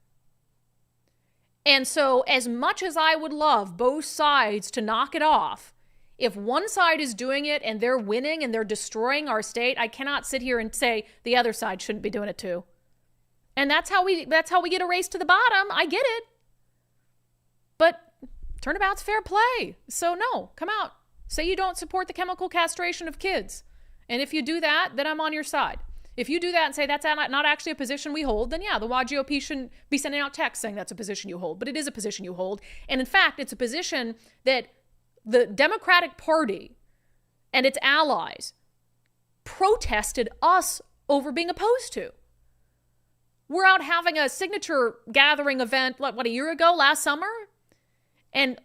And so as much as I would love both sides to knock it off, if one side is doing it and they're winning and they're destroying our state, I cannot sit here and say the other side shouldn't be doing it too. And that's how we get a race to the bottom. I get it. But turnabout's fair play. So no, come out. Say you don't support the chemical castration of kids. And if you do that, then I'm on your side. If you do that and say that's not actually a position we hold, then yeah, the WAGOP shouldn't be sending out texts saying that's a position you hold. But it is a position you hold. And in fact, it's a position that the Democratic Party and its allies protested us over being opposed to. We're out having a signature gathering event, a year ago, last summer? And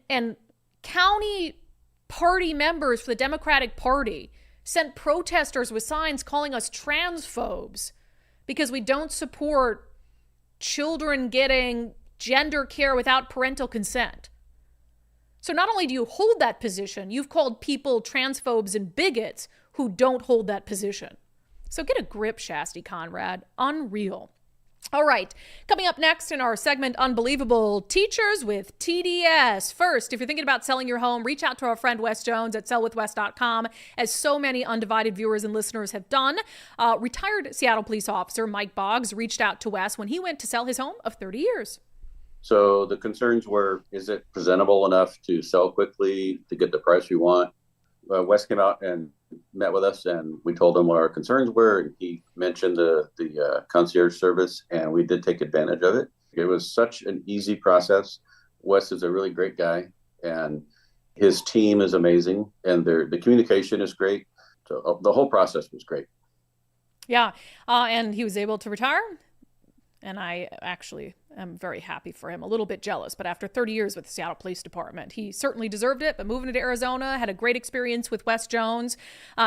county party members for the Democratic Party sent protesters with signs calling us transphobes because we don't support children getting gender care without parental consent. So not only do you hold that position, you've called people transphobes and bigots who don't hold that position. So get a grip, Shasti Conrad. Unreal. All right, coming up next in our segment, Unbelievable, teachers with TDS. First, if you're thinking about selling your home, reach out to our friend Wes Jones at sellwithwes.com, as so many undivided viewers and listeners have done. Retired Seattle police officer Mike Boggs reached out to Wes when he went to sell his home of 30 years. So the concerns were, is it presentable enough to sell quickly to get the price we want? Wes came out and met with us, and we told him what our concerns were. And he mentioned the concierge service, and we did take advantage of it. It was such an easy process. Wes is a really great guy, and his team is amazing, and the communication is great. So the whole process was great. Yeah, and he was able to retire. And I actually am very happy for him. A little bit jealous, but after 30 years with the Seattle Police Department, he certainly deserved it. But moving to Arizona, had a great experience with Wes Jones.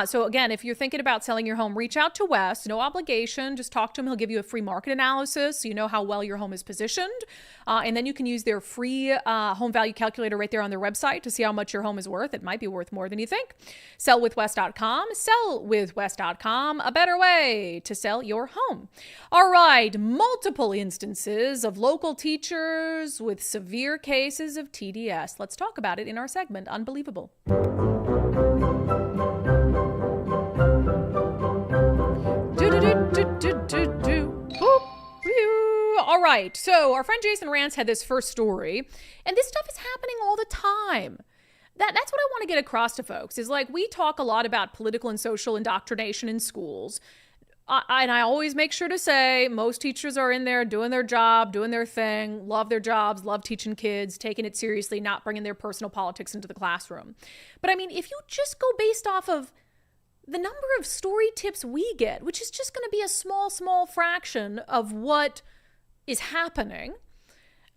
So again, if you're thinking about selling your home, reach out to Wes. No obligation. Just talk to him. He'll give you a free market analysis so you know how well your home is positioned. And then you can use their free home value calculator right there on their website to see how much your home is worth. It might be worth more than you think. Sellwithwes.com. Sellwithwes.com. A better way to sell your home. All right. Multiple instances of local teachers with severe cases of TDS. Let's talk about it in our segment, Unbelievable. All right, so our friend Jason Rance had this first story, and this stuff is happening all the time. That's what I want to get across to folks, is like, we talk a lot about political and social indoctrination in schools. And I always make sure to say most teachers are in there doing their job, doing their thing, love their jobs, love teaching kids, taking it seriously, not bringing their personal politics into the classroom. But I mean, if you just go based off of the number of story tips we get, which is just going to be a small fraction of what is happening.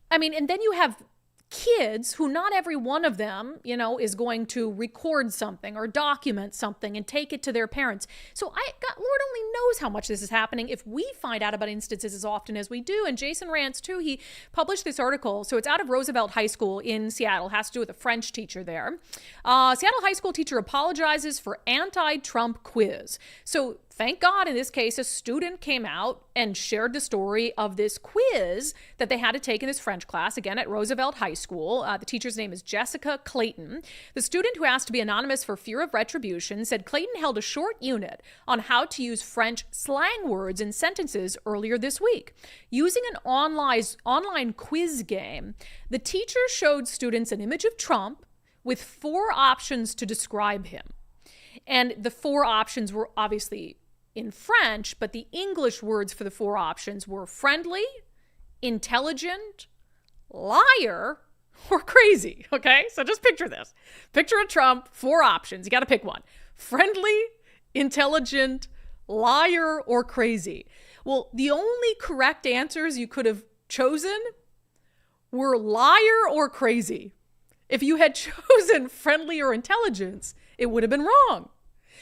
I mean, and then you have kids who not every one of them, is going to record something or document something and take it to their parents. So Lord only knows how much this is happening if we find out about instances as often as we do. And Jason Rance, too, he published this article. So it's out of Roosevelt High School in Seattle, has to do with a French teacher there. Seattle high school teacher apologizes for anti-Trump quiz. So thank God, in this case, a student came out and shared the story of this quiz that they had to take in this French class, again, at Roosevelt High School. The teacher's name is Jessica Clayton. The student, who asked to be anonymous for fear of retribution, said Clayton held a short unit on how to use French slang words in sentences earlier this week. Using an online quiz game, the teacher showed students an image of Trump with 4 options to describe him. And the 4 options were obviously in French, but the English words for the 4 options were friendly, intelligent, liar, or crazy. Okay, so just picture this. Picture a Trump, 4 options. You got to pick one. Friendly, intelligent, liar, or crazy. Well, the only correct answers you could have chosen were liar or crazy. If you had chosen friendly or intelligence, it would have been wrong.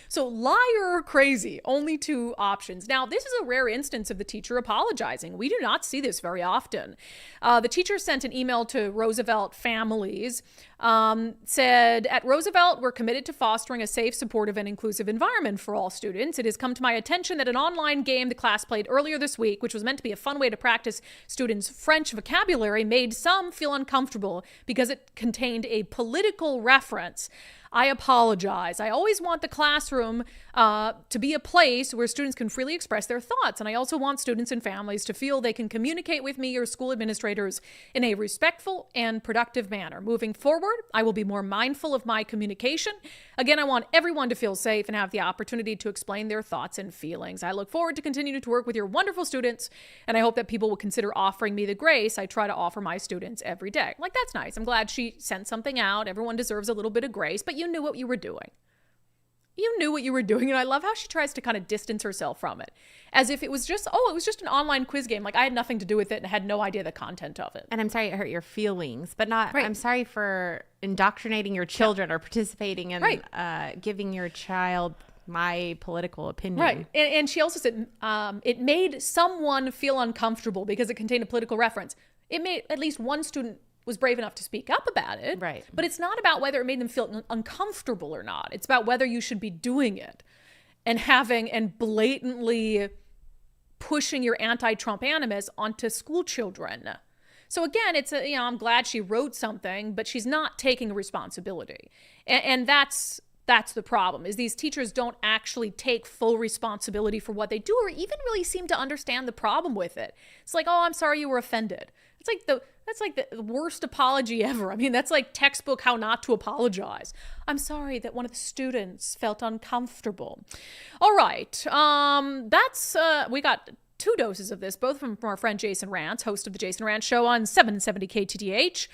So liar or crazy, only 2 options. Now, this is a rare instance of the teacher apologizing. We do not see this very often. The teacher sent an email to Roosevelt families, said, "At Roosevelt, we're committed to fostering a safe, supportive, and inclusive environment for all students. It has come to my attention that an online game the class played earlier this week, which was meant to be a fun way to practice students' French vocabulary, made some feel uncomfortable because it contained a political reference. I apologize. I always want the classroom to be a place where students can freely express their thoughts. And I also want students and families to feel they can communicate with me or school administrators in a respectful and productive manner. Moving forward, I will be more mindful of my communication. Again, I want everyone to feel safe and have the opportunity to explain their thoughts and feelings. I look forward to continuing to work with your wonderful students, and I hope that people will consider offering me the grace I try to offer my students every day." Like, that's nice. I'm glad she sent something out. Everyone deserves a little bit of grace, but you knew what you were doing. You knew what you were doing. And I love how she tries to kind of distance herself from it, as if it was just an online quiz game. Like, I had nothing to do with it and had no idea the content of it. And I'm sorry it hurt your feelings, but not, right. I'm sorry for indoctrinating your children or participating in right. Giving your child my political opinion. Right. And she also said it made someone feel uncomfortable because it contained a political reference. It made at least one student was brave enough to speak up about it. Right. But it's not about whether it made them feel uncomfortable or not. It's about whether you should be doing it and blatantly pushing your anti-Trump animus onto school children. So again, I'm glad she wrote something, but she's not taking responsibility. And that's the problem, is these teachers don't actually take full responsibility for what they do, or even really seem to understand the problem with it. It's like, oh, I'm sorry you were offended. That's like the worst apology ever. I mean, that's like textbook how not to apologize. I'm sorry that one of the students felt uncomfortable. All right. We got 2 doses of this, both from our friend Jason Rantz, host of the Jason Rantz Show on 770 KTTH.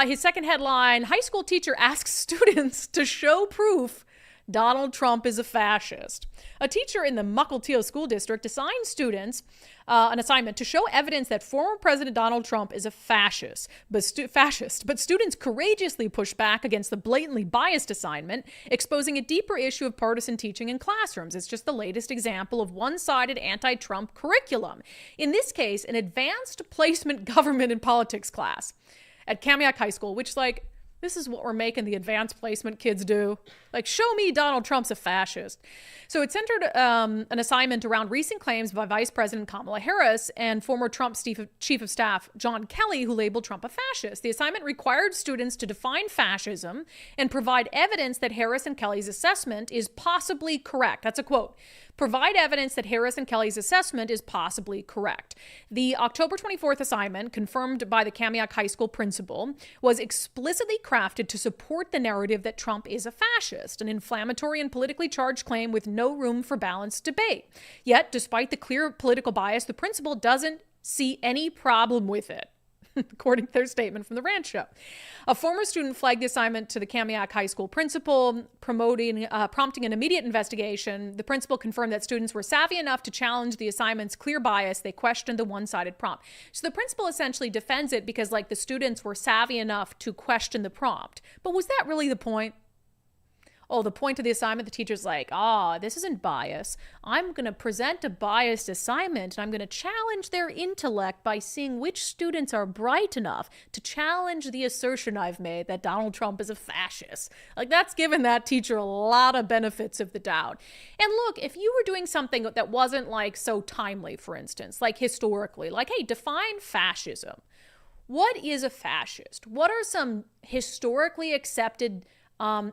His second headline, high school teacher asks students to show proof Donald Trump is a fascist. A teacher in the Mukilteo School District assigned students an assignment to show evidence that former President Donald Trump is a fascist. But students courageously pushed back against the blatantly biased assignment, exposing a deeper issue of partisan teaching in classrooms. It's just the latest example of one-sided anti-Trump curriculum. In this case, an advanced placement government and politics class at Kamiak High School, which, like, this is what we're making the advanced placement kids do. Like, show me Donald Trump's a fascist. So it centered an assignment around recent claims by Vice President Kamala Harris and former Trump Chief of Staff John Kelly, who labeled Trump a fascist. The assignment required students to define fascism and provide evidence that Harris and Kelly's assessment is possibly correct. That's a quote. Provide evidence that Harris and Kelly's assessment is possibly correct. The October 24th assignment, confirmed by the Kamiak High School principal, was explicitly crafted to support the narrative that Trump is a fascist, an inflammatory and politically charged claim with no room for balanced debate. Yet, despite the clear political bias, the principal doesn't see any problem with it, according to their statement from the Rantz Show. A former student flagged the assignment to the Kamiak High School principal, prompting an immediate investigation. The principal confirmed that students were savvy enough to challenge the assignment's clear bias. They questioned the one-sided prompt. So the principal essentially defends it because, like, the students were savvy enough to question the prompt. But was that really the point? Oh, the point of the assignment, the teacher's like, this isn't bias. I'm going to present a biased assignment, and I'm going to challenge their intellect by seeing which students are bright enough to challenge the assertion I've made that Donald Trump is a fascist. Like, that's given that teacher a lot of benefits of the doubt. And look, if you were doing something that wasn't, like, so timely, for instance, like historically, like, hey, define fascism. What is a fascist? What are some historically accepted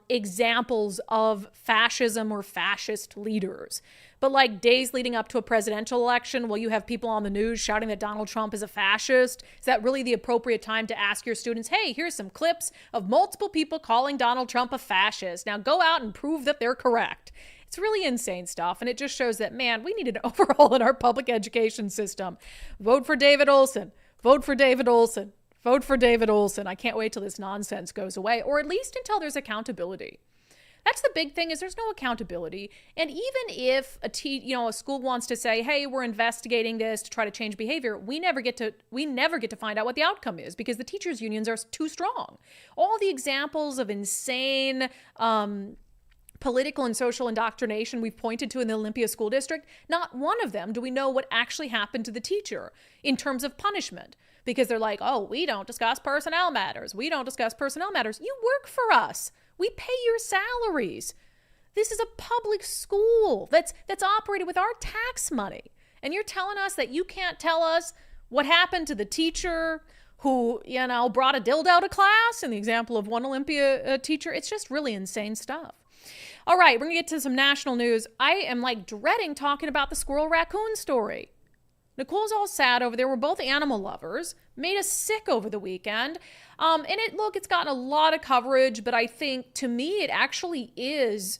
examples of fascism or fascist leaders? But like days leading up to a presidential election, will you have people on the news shouting that Donald Trump is a fascist? Is that really the appropriate time to ask your students, hey, here's some clips of multiple people calling Donald Trump a fascist. Now go out and prove that they're correct. It's really insane stuff, and it just shows that, man, we need an overhaul in our public education system. Vote for David Olson. Vote for David Olson. Vote for David Olson. I can't wait till this nonsense goes away, or at least until there's accountability. That's the big thing, is there's no accountability. And even if a school wants to say, hey, we're investigating this to try to change behavior, we never get to find out what the outcome is, because the teachers' unions are too strong. All the examples of insane political and social indoctrination we've pointed to in the Olympia School District, not one of them do we know what actually happened to the teacher in terms of punishment. Because they're like, oh, we don't discuss personnel matters. We don't discuss personnel matters. You work for us. We pay your salaries. This is a public school that's operated with our tax money. And you're telling us that you can't tell us what happened to the teacher who, brought a dildo to class, in the example of one Olympia teacher. It's just really insane stuff. All right, we're going to get to some national news. I am dreading talking about the squirrel raccoon story. Nicole's all sad over there. We're both animal lovers. Made us sick over the weekend. It's gotten a lot of coverage, but I think, to me, it actually is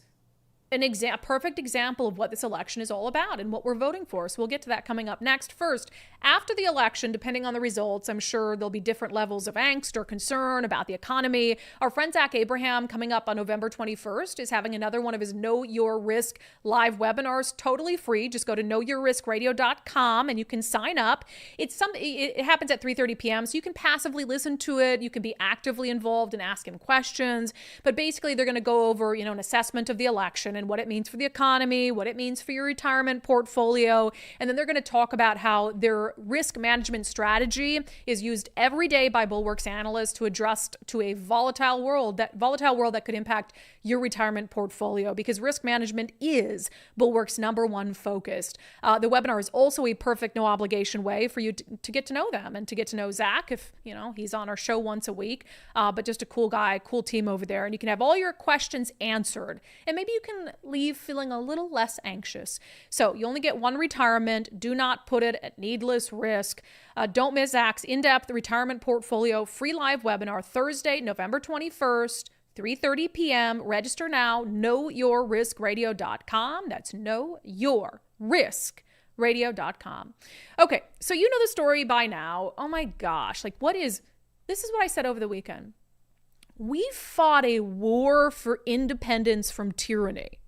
a perfect example of what this election is all about and what we're voting for. So we'll get to that coming up next. First, after the election, depending on the results, I'm sure there'll be different levels of angst or concern about the economy. Our friend Zach Abraham, coming up on November 21st, is having another one of his Know Your Risk live webinars, totally free. Just go to knowyourriskradio.com and you can sign up. It happens at 3:30 p.m., so you can passively listen to it. You can be actively involved and ask him questions. But basically, they're going to go over, an assessment of the election. and what it means for the economy, what it means for your retirement portfolio. And then they're going to talk about how their risk management strategy is used every day by Bulwark's analysts to adjust to a volatile world that could impact your retirement portfolio, because risk management is Bulwark's #1 focus. The webinar is also a perfect, no obligation way for you to get to know them and to get to know Zach, if he's on our show once a week, but just a cool guy, cool team over there. And you can have all your questions answered, and maybe you can leave feeling a little less anxious. So you only get one retirement. Do not put it at needless risk. Don't miss Zach's in-depth retirement portfolio free live webinar Thursday, November 21st, 3:30 p.m. Register now, knowyourriskradio.com. That's knowyourriskradio.com. Okay, so you know the story by now. Oh my gosh, this is what I said over the weekend. We fought a war for independence from tyranny,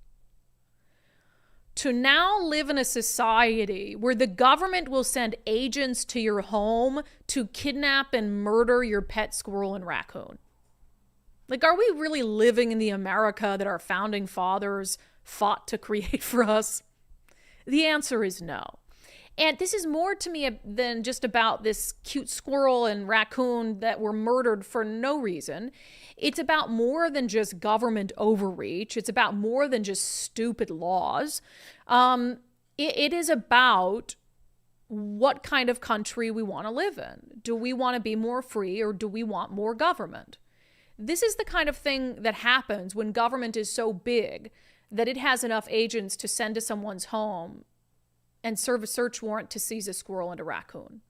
to now live in a society where the government will send agents to your home to kidnap and murder your pet squirrel and raccoon. Are we really living in the America that our founding fathers fought to create for us? The answer is no. And this is more to me than just about this cute squirrel and raccoon that were murdered for no reason. It's about more than just government overreach. It's about more than just stupid laws. It is about what kind of country we want to live in. Do we want to be more free, or do we want more government? This is the kind of thing that happens when government is so big that it has enough agents to send to someone's home and serve a search warrant to seize a squirrel and a raccoon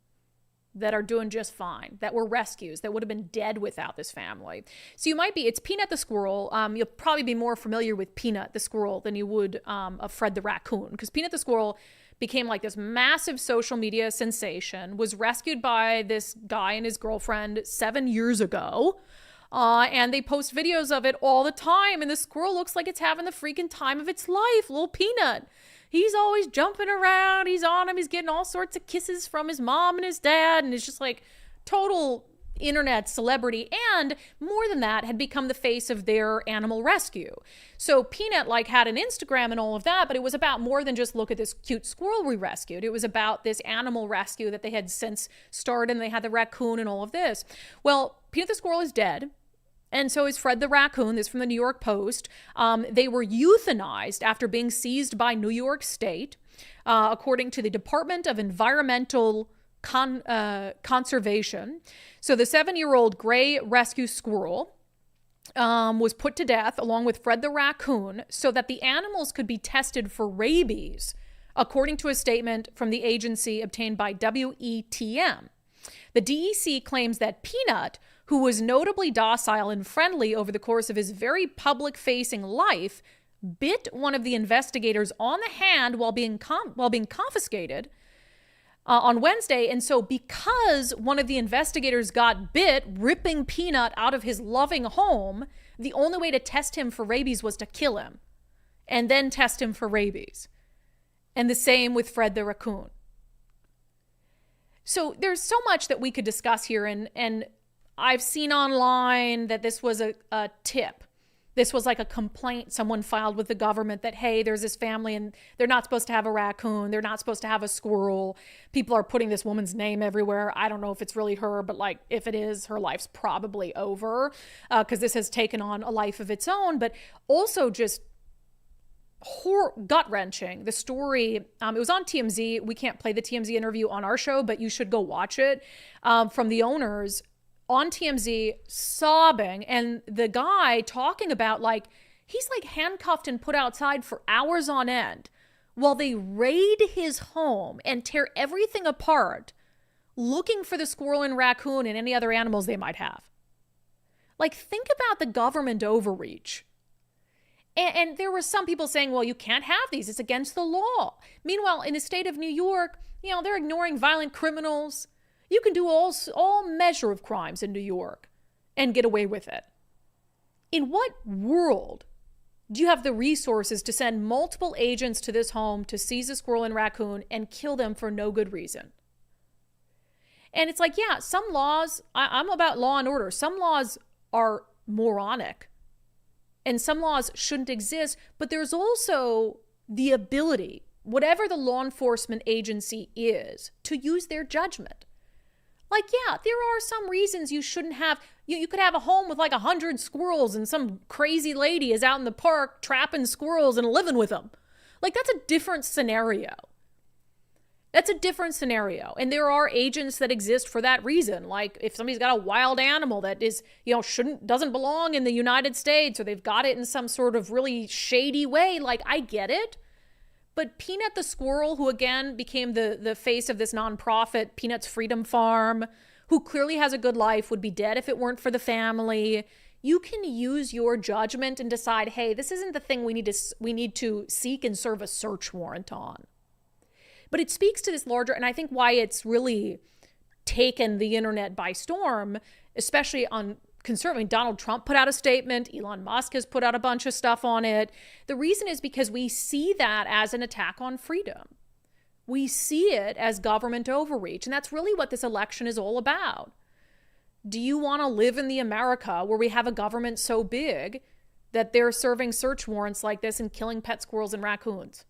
that are doing just fine, that were rescues, that would have been dead without this family. So it's Peanut the squirrel. You'll probably be more familiar with Peanut the squirrel than you would of Fred the raccoon, because Peanut the squirrel became this massive social media sensation, was rescued by this guy and his girlfriend 7 years ago. And they post videos of it all the time, and the squirrel looks like it's having the freaking time of its life. Little Peanut. He's always jumping around. He's on him. He's getting all sorts of kisses from his mom and his dad, and it's just total internet celebrity. And more than that, had become the face of their animal rescue. So Peanut had an Instagram and all of that, but it was about more than just look at this cute squirrel we rescued. It was about this animal rescue that they had since started, and they had the raccoon and all of this. Well, Peanut the squirrel is dead. And so is Fred the raccoon. This is from the New York Post. They were euthanized after being seized by New York State, according to the Department of Environmental Conservation. So the 7-year-old gray rescue squirrel was put to death along with Fred the raccoon so that the animals could be tested for rabies, according to a statement from the agency obtained by WETM. The DEC claims that Peanut, who was notably docile and friendly over the course of his very public-facing life, bit one of the investigators on the hand while being confiscated on Wednesday. And so because one of the investigators got bit, ripping Peanut out of his loving home, the only way to test him for rabies was to kill him and then test him for rabies. And the same with Fred the raccoon. So there's so much that we could discuss here, and I've seen online that this was a tip. This was a complaint someone filed with the government that, hey, there's this family and they're not supposed to have a raccoon. They're not supposed to have a squirrel. People are putting this woman's name everywhere. I don't know if it's really her, but if it is, her life's probably over, because this has taken on a life of its own. But also just gut-wrenching. The story, it was on TMZ. We can't play the TMZ interview on our show, but you should go watch it, from the owners on TMZ, sobbing, and the guy talking about he's handcuffed and put outside for hours on end while they raid his home and tear everything apart, looking for the squirrel and raccoon and any other animals they might have. Think about the government overreach. And there were some people saying, well, you can't have these. It's against the law. Meanwhile, in the state of New York, they're ignoring violent criminals. You can do all measure of crimes in New York and get away with it. In what world do you have the resources to send multiple agents to this home to seize a squirrel and raccoon and kill them for no good reason? And it's yeah, some laws, I'm about law and order. Some laws are moronic. and some laws shouldn't exist, but there's also the ability, whatever the law enforcement agency is, to use their judgment. Like, yeah, there are some reasons you shouldn't have, you could have a home with like 100 squirrels and some crazy lady is out in the park trapping squirrels and living with them. Like, that's a different scenario. That's a different scenario. And there are agents that exist for that reason. Like if somebody's got a wild animal that is, doesn't belong in the United States, or they've got it in some sort of really shady way, like I get it. But Peanut the squirrel, who again became the face of this nonprofit, Peanut's Freedom Farm, who clearly has a good life, would be dead if it weren't for the family. You can use your judgment and decide, hey, this isn't the thing we need to seek and serve a search warrant on. But it speaks to this larger, and I think why it's really taken the internet by storm, especially on conservative. Donald Trump put out a statement. Elon Musk has put out a bunch of stuff on it. The reason is because we see that as an attack on freedom. We see it as government overreach, and that's really what this election is all about. Do you want to live in the America where we have a government so big that they're serving search warrants like this and killing pet squirrels and raccoons?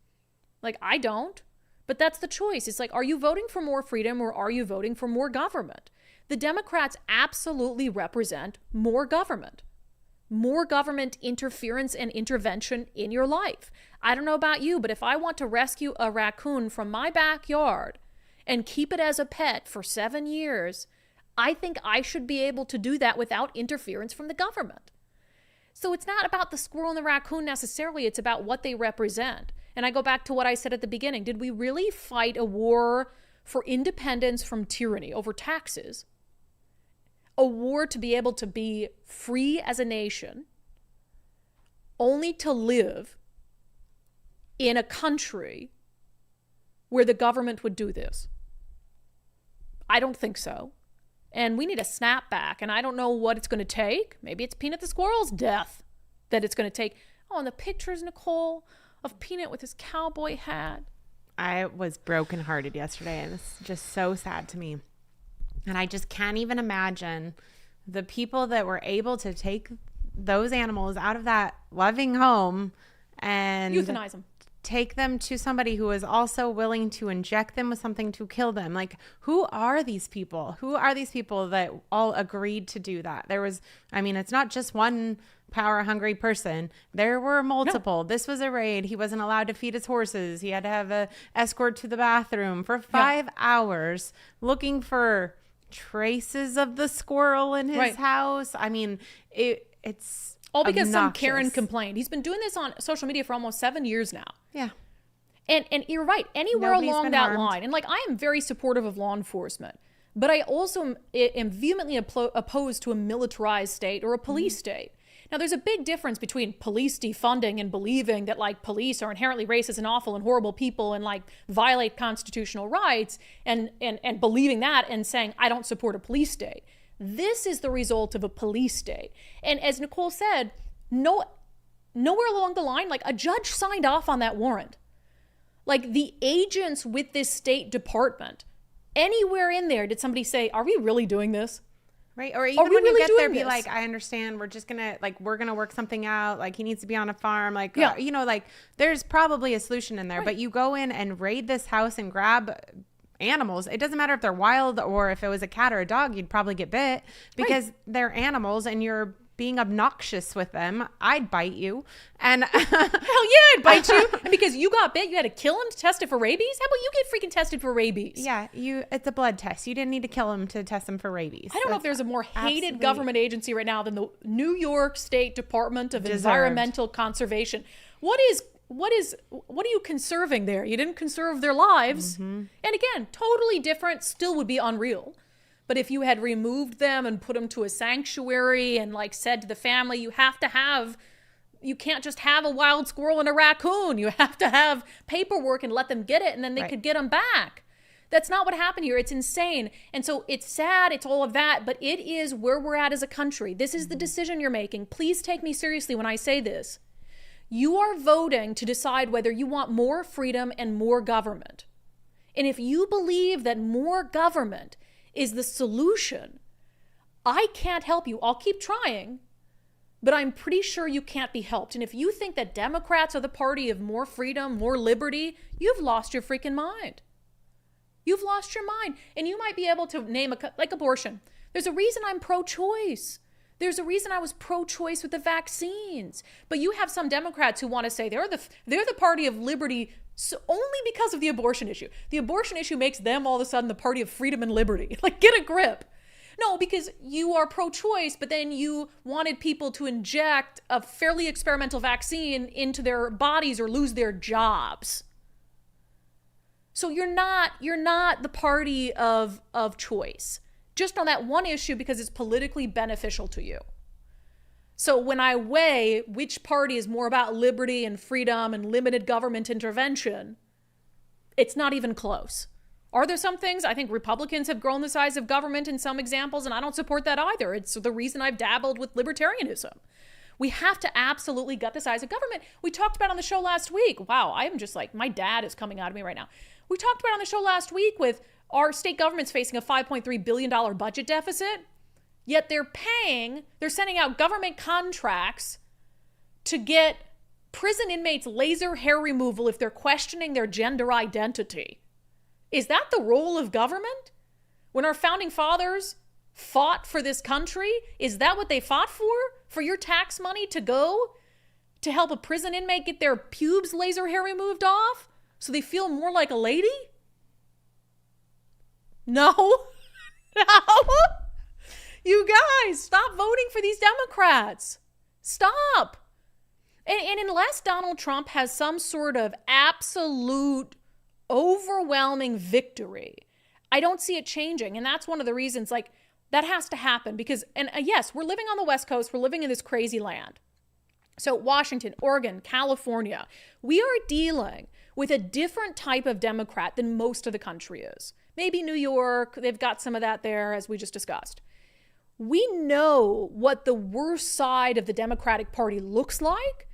Like, I don't. But that's the choice. It's like, are you voting for more freedom or are you voting for more government? The Democrats absolutely represent more government interference and intervention in your life. I don't know about you, but if I want to rescue a raccoon from my backyard and keep it as a pet for 7 years, I think I should be able to do that without interference from the government. So it's not about the squirrel and the raccoon necessarily. It's about what they represent. And I go back to what I said at the beginning. Did we really fight a war for independence from tyranny over taxes? A war to be able to be free as a nation, only to live in a country where the government would do this? I don't think so. And we need a snap back. And I don't know what it's going to take. Maybe it's Peanut the squirrel's death that it's going to take. Oh, and the pictures, Nicole, of Peanut with his cowboy hat. I was brokenhearted yesterday, and it's just so sad to me. And I just can't even imagine the people that were able to take those animals out of that loving home and euthanize them. Take them to somebody who is also willing to inject them with something to kill them. Like, who are these people? Who are these people that all agreed to do that? It's not just one power-hungry person. There were multiple. No. This was a raid. He wasn't allowed to feed his horses. He had to have an escort to the bathroom for 5 hours looking for traces of the squirrel in his house. I mean, it's all because obnoxious. Some Karen complained. He's been doing this on social media for almost 7 years now. Yeah. And you're right. Anywhere along that line. And like, I am very supportive of law enforcement, but I also am vehemently opposed to a militarized state or a police state. Now, there's a big difference between police defunding and believing that like police are inherently racist and awful and horrible people and like violate constitutional rights and believing that and saying, I don't support a police state. This is the result of a police state. And as Nicole said, nowhere along the line, like a judge signed off on that warrant. Like the agents with this State Department, anywhere in there, did somebody say, are we really doing this? Right. Or even when you get there, be like, I understand. We're just going to we're going to work something out. Like he needs to be on a farm. Like, there's probably a solution in there. Right. But you go in and raid this house and grab animals. It doesn't matter if they're wild or if it was a cat or a dog, you'd probably get bit because they're animals and you're being obnoxious with them. I'd bite you. And hell yeah, I'd bite you. And because you got bit, you had to kill him to test it for rabies? How about you get freaking tested for rabies? Yeah, it's a blood test. You didn't need to kill him to test him for rabies. I don't know if there's a more hated government agency right now than the New York State Department of Environmental Conservation. What are you conserving there? You didn't conserve their lives. Mm-hmm. And again, totally different, still would be unreal. But if you had removed them and put them to a sanctuary and like said to the family, you can't just have a wild squirrel and a raccoon. You have to have paperwork and let them get it and then they could get them back. That's not what happened here. It's insane. And so it's sad. It's all of that, but it is where we're at as a country. This is the decision you're making. Please take me seriously when I say this. You are voting to decide whether you want more freedom and more government. And if you believe that more government is the solution, I can't help you. I'll keep trying, but I'm pretty sure you can't be helped. And if you think that Democrats are the party of more freedom, more liberty, you've lost your freaking mind. You've lost your mind. And you might be able to name like abortion. There's a reason I'm pro-choice. There's a reason I was pro-choice with the vaccines. But you have some Democrats who want to say they're the party of liberty only because of the abortion issue. The abortion issue makes them all of a sudden the party of freedom and liberty. Like, get a grip. No, because you are pro-choice, but then you wanted people to inject a fairly experimental vaccine into their bodies or lose their jobs. So you're not the party of choice, just on that one issue because it's politically beneficial to you. So when I weigh which party is more about liberty and freedom and limited government intervention, it's not even close. Are there some things? I think Republicans have grown the size of government in some examples, and I don't support that either. It's the reason I've dabbled with libertarianism. We have to absolutely gut the size of government. We talked about on the show last week. Wow, I am just like, my dad is coming out of me right now. We talked about on the show last week with our state governments facing a $5.3 billion budget deficit, yet they're sending out government contracts to get prison inmates laser hair removal if they're questioning their gender identity. Is that the role of government? When our founding fathers fought for this country, is that what they fought for? For your tax money to go to help a prison inmate get their pubes laser hair removed off so they feel more like a lady? No. No. You guys, stop voting for these Democrats. Stop. And unless Donald Trump has some sort of absolute overwhelming victory, I don't see it changing. And that's one of the reasons, like, that has to happen because, yes, we're living on the West Coast. We're living in this crazy land. So Washington, Oregon, California, we are dealing with a different type of Democrat than most of the country is. Maybe New York, they've got some of that there, as we just discussed. We know what the worst side of the Democratic Party looks like.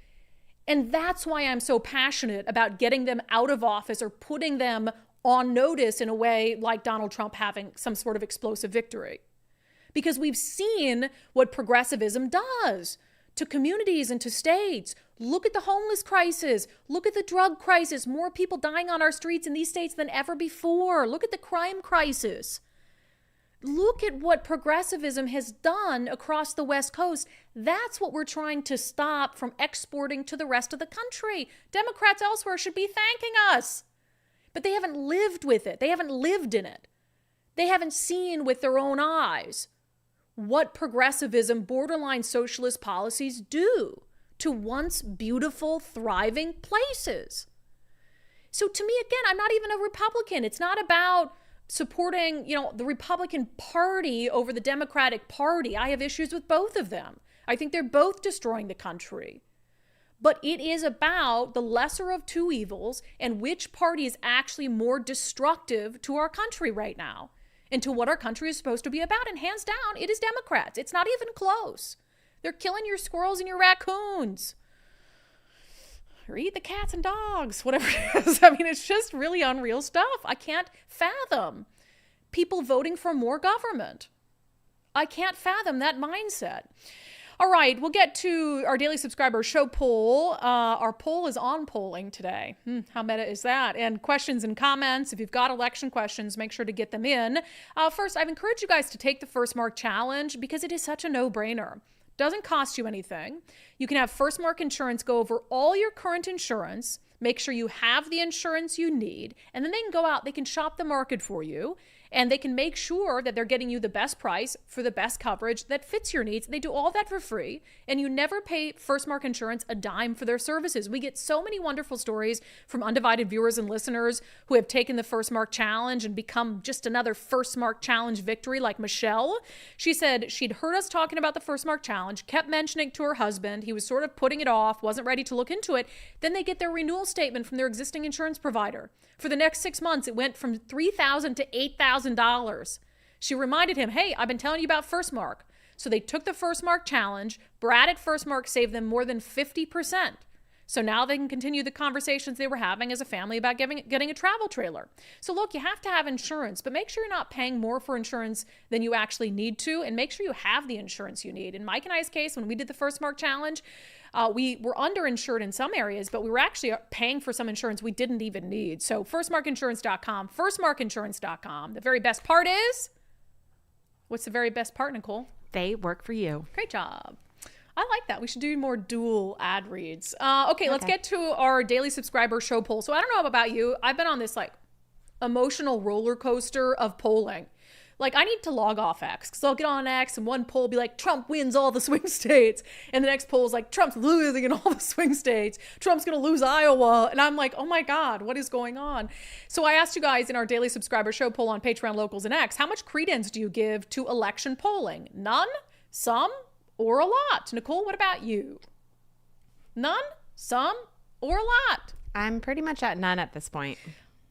And that's why I'm so passionate about getting them out of office or putting them on notice in a way like Donald Trump having some sort of explosive victory. Because we've seen what progressivism does to communities and to states. Look at the homeless crisis. Look at the drug crisis. More people dying on our streets in these states than ever before. Look at the crime crisis. Look at what progressivism has done across the West Coast. That's what we're trying to stop from exporting to the rest of the country. Democrats elsewhere should be thanking us. But they haven't lived with it. They haven't lived in it. They haven't seen with their own eyes what progressivism, borderline socialist policies do to once beautiful, thriving places. So to me, again, I'm not even a Republican. It's not about supporting, the Republican Party over the Democratic Party. I have issues with both of them. I think they're both destroying the country. But it is about the lesser of two evils and which party is actually more destructive to our country right now and to what our country is supposed to be about. And hands down, it is Democrats. It's not even close. They're killing your squirrels and your raccoons. Or eat the cats and dogs, whatever it is. I mean, it's just really unreal stuff. I can't fathom people voting for more government. I can't fathom that mindset. All right, we'll get to our daily subscriber show poll. Our poll is on polling today. How meta is that? And questions and comments. If you've got election questions, make sure to get them in. First, I've encouraged you guys to take the First Mark Challenge because it is such a no-brainer. Doesn't cost you anything. You can have First Mark Insurance go over all your current insurance, make sure you have the insurance you need, and then they can go out, they can shop the market for you, and they can make sure that they're getting you the best price for the best coverage that fits your needs. They do all that for free, and you never pay First Mark Insurance a dime for their services. We get so many wonderful stories from undivided viewers and listeners who have taken the First Mark Challenge and become just another First Mark Challenge victory, like Michelle. She said she'd heard us talking about the First Mark Challenge, kept mentioning it to her husband. He was sort of putting it off, wasn't ready to look into it. Then they get their renewal statement from their existing insurance provider. For the next 6 months, it went from $3,000 to $8,000. She reminded him, hey, I've been telling you about First Mark. So they took the First Mark Challenge. Brad at First Mark saved them more than 50%. So now they can continue the conversations they were having as a family about getting a travel trailer. So look, you have to have insurance, but make sure you're not paying more for insurance than you actually need to, and make sure you have the insurance you need. In Mike and I's case, when we did the First Mark Challenge, we were underinsured in some areas, but we were actually paying for some insurance we didn't even need. So firstmarkinsurance.com, firstmarkinsurance.com. The very best part is, what's the very best part, Nicole? They work for you. Great job. I like that. We should do more dual ad reads. Okay, let's get to our daily subscriber show poll. So I don't know about you. I've been on this like emotional roller coaster of polling. Like, I need to log off X, because I'll get on X and one poll will be like, Trump wins all the swing states. And the next poll is like, Trump's losing in all the swing states. Trump's going to lose Iowa. And I'm like, oh my God, what is going on? So I asked you guys in our daily subscriber show poll on Patreon, Locals, and X, how much credence do you give to election polling? None? Some? Or a lot? Nicole, what about you? None? Some? Or a lot? I'm pretty much at none at this point.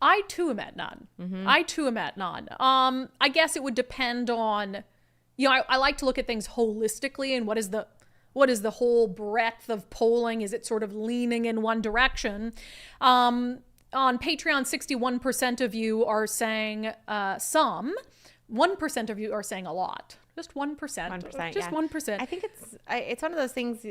I too am at none. I too am at none. I guess it would depend on, I like to look at things holistically, and what is the whole breadth of polling? Is it sort of leaning in one direction? On Patreon, 61% of you are saying some. 1% of you are saying a lot. Just 1%. 1%, just 1%. I think it's one of those things,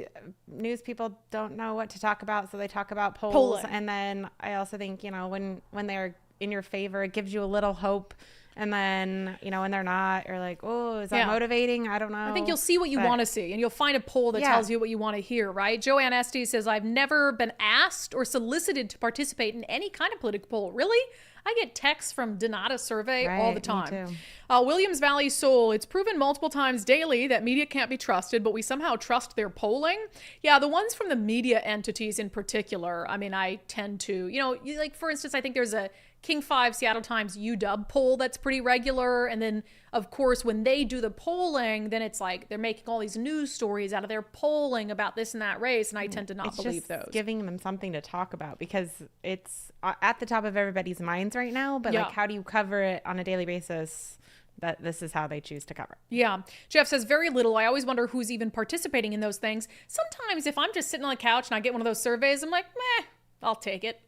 news people don't know what to talk about, so they talk about polls. Polling. And then I also think, when they're in your favor, it gives you a little hope. And then, when they're not, you're like, oh, is that motivating? I don't know. I think you'll see what you want to see, and you'll find a poll that tells you what you want to hear, right? Joanne Estes says, I've never been asked or solicited to participate in any kind of political poll. Really? I get texts from Donata Survey all the time. Me too. Williams Valley Soul, it's proven multiple times daily that media can't be trusted, but we somehow trust their polling. Yeah, the ones from the media entities in particular, I mean, I tend to, like, for instance, I think there's a King 5 Seattle Times UW poll that's pretty regular. And then, of course, when they do the polling, then it's like they're making all these news stories out of their polling about this and that race. And I tend to not believe those. Giving them something to talk about, because it's at the top of everybody's minds right now. But like, how do you cover it on a daily basis? That this is how they choose to cover. Yeah. Jeff says, very little. I always wonder who's even participating in those things. Sometimes if I'm just sitting on the couch and I get one of those surveys, I'm like, meh, I'll take it.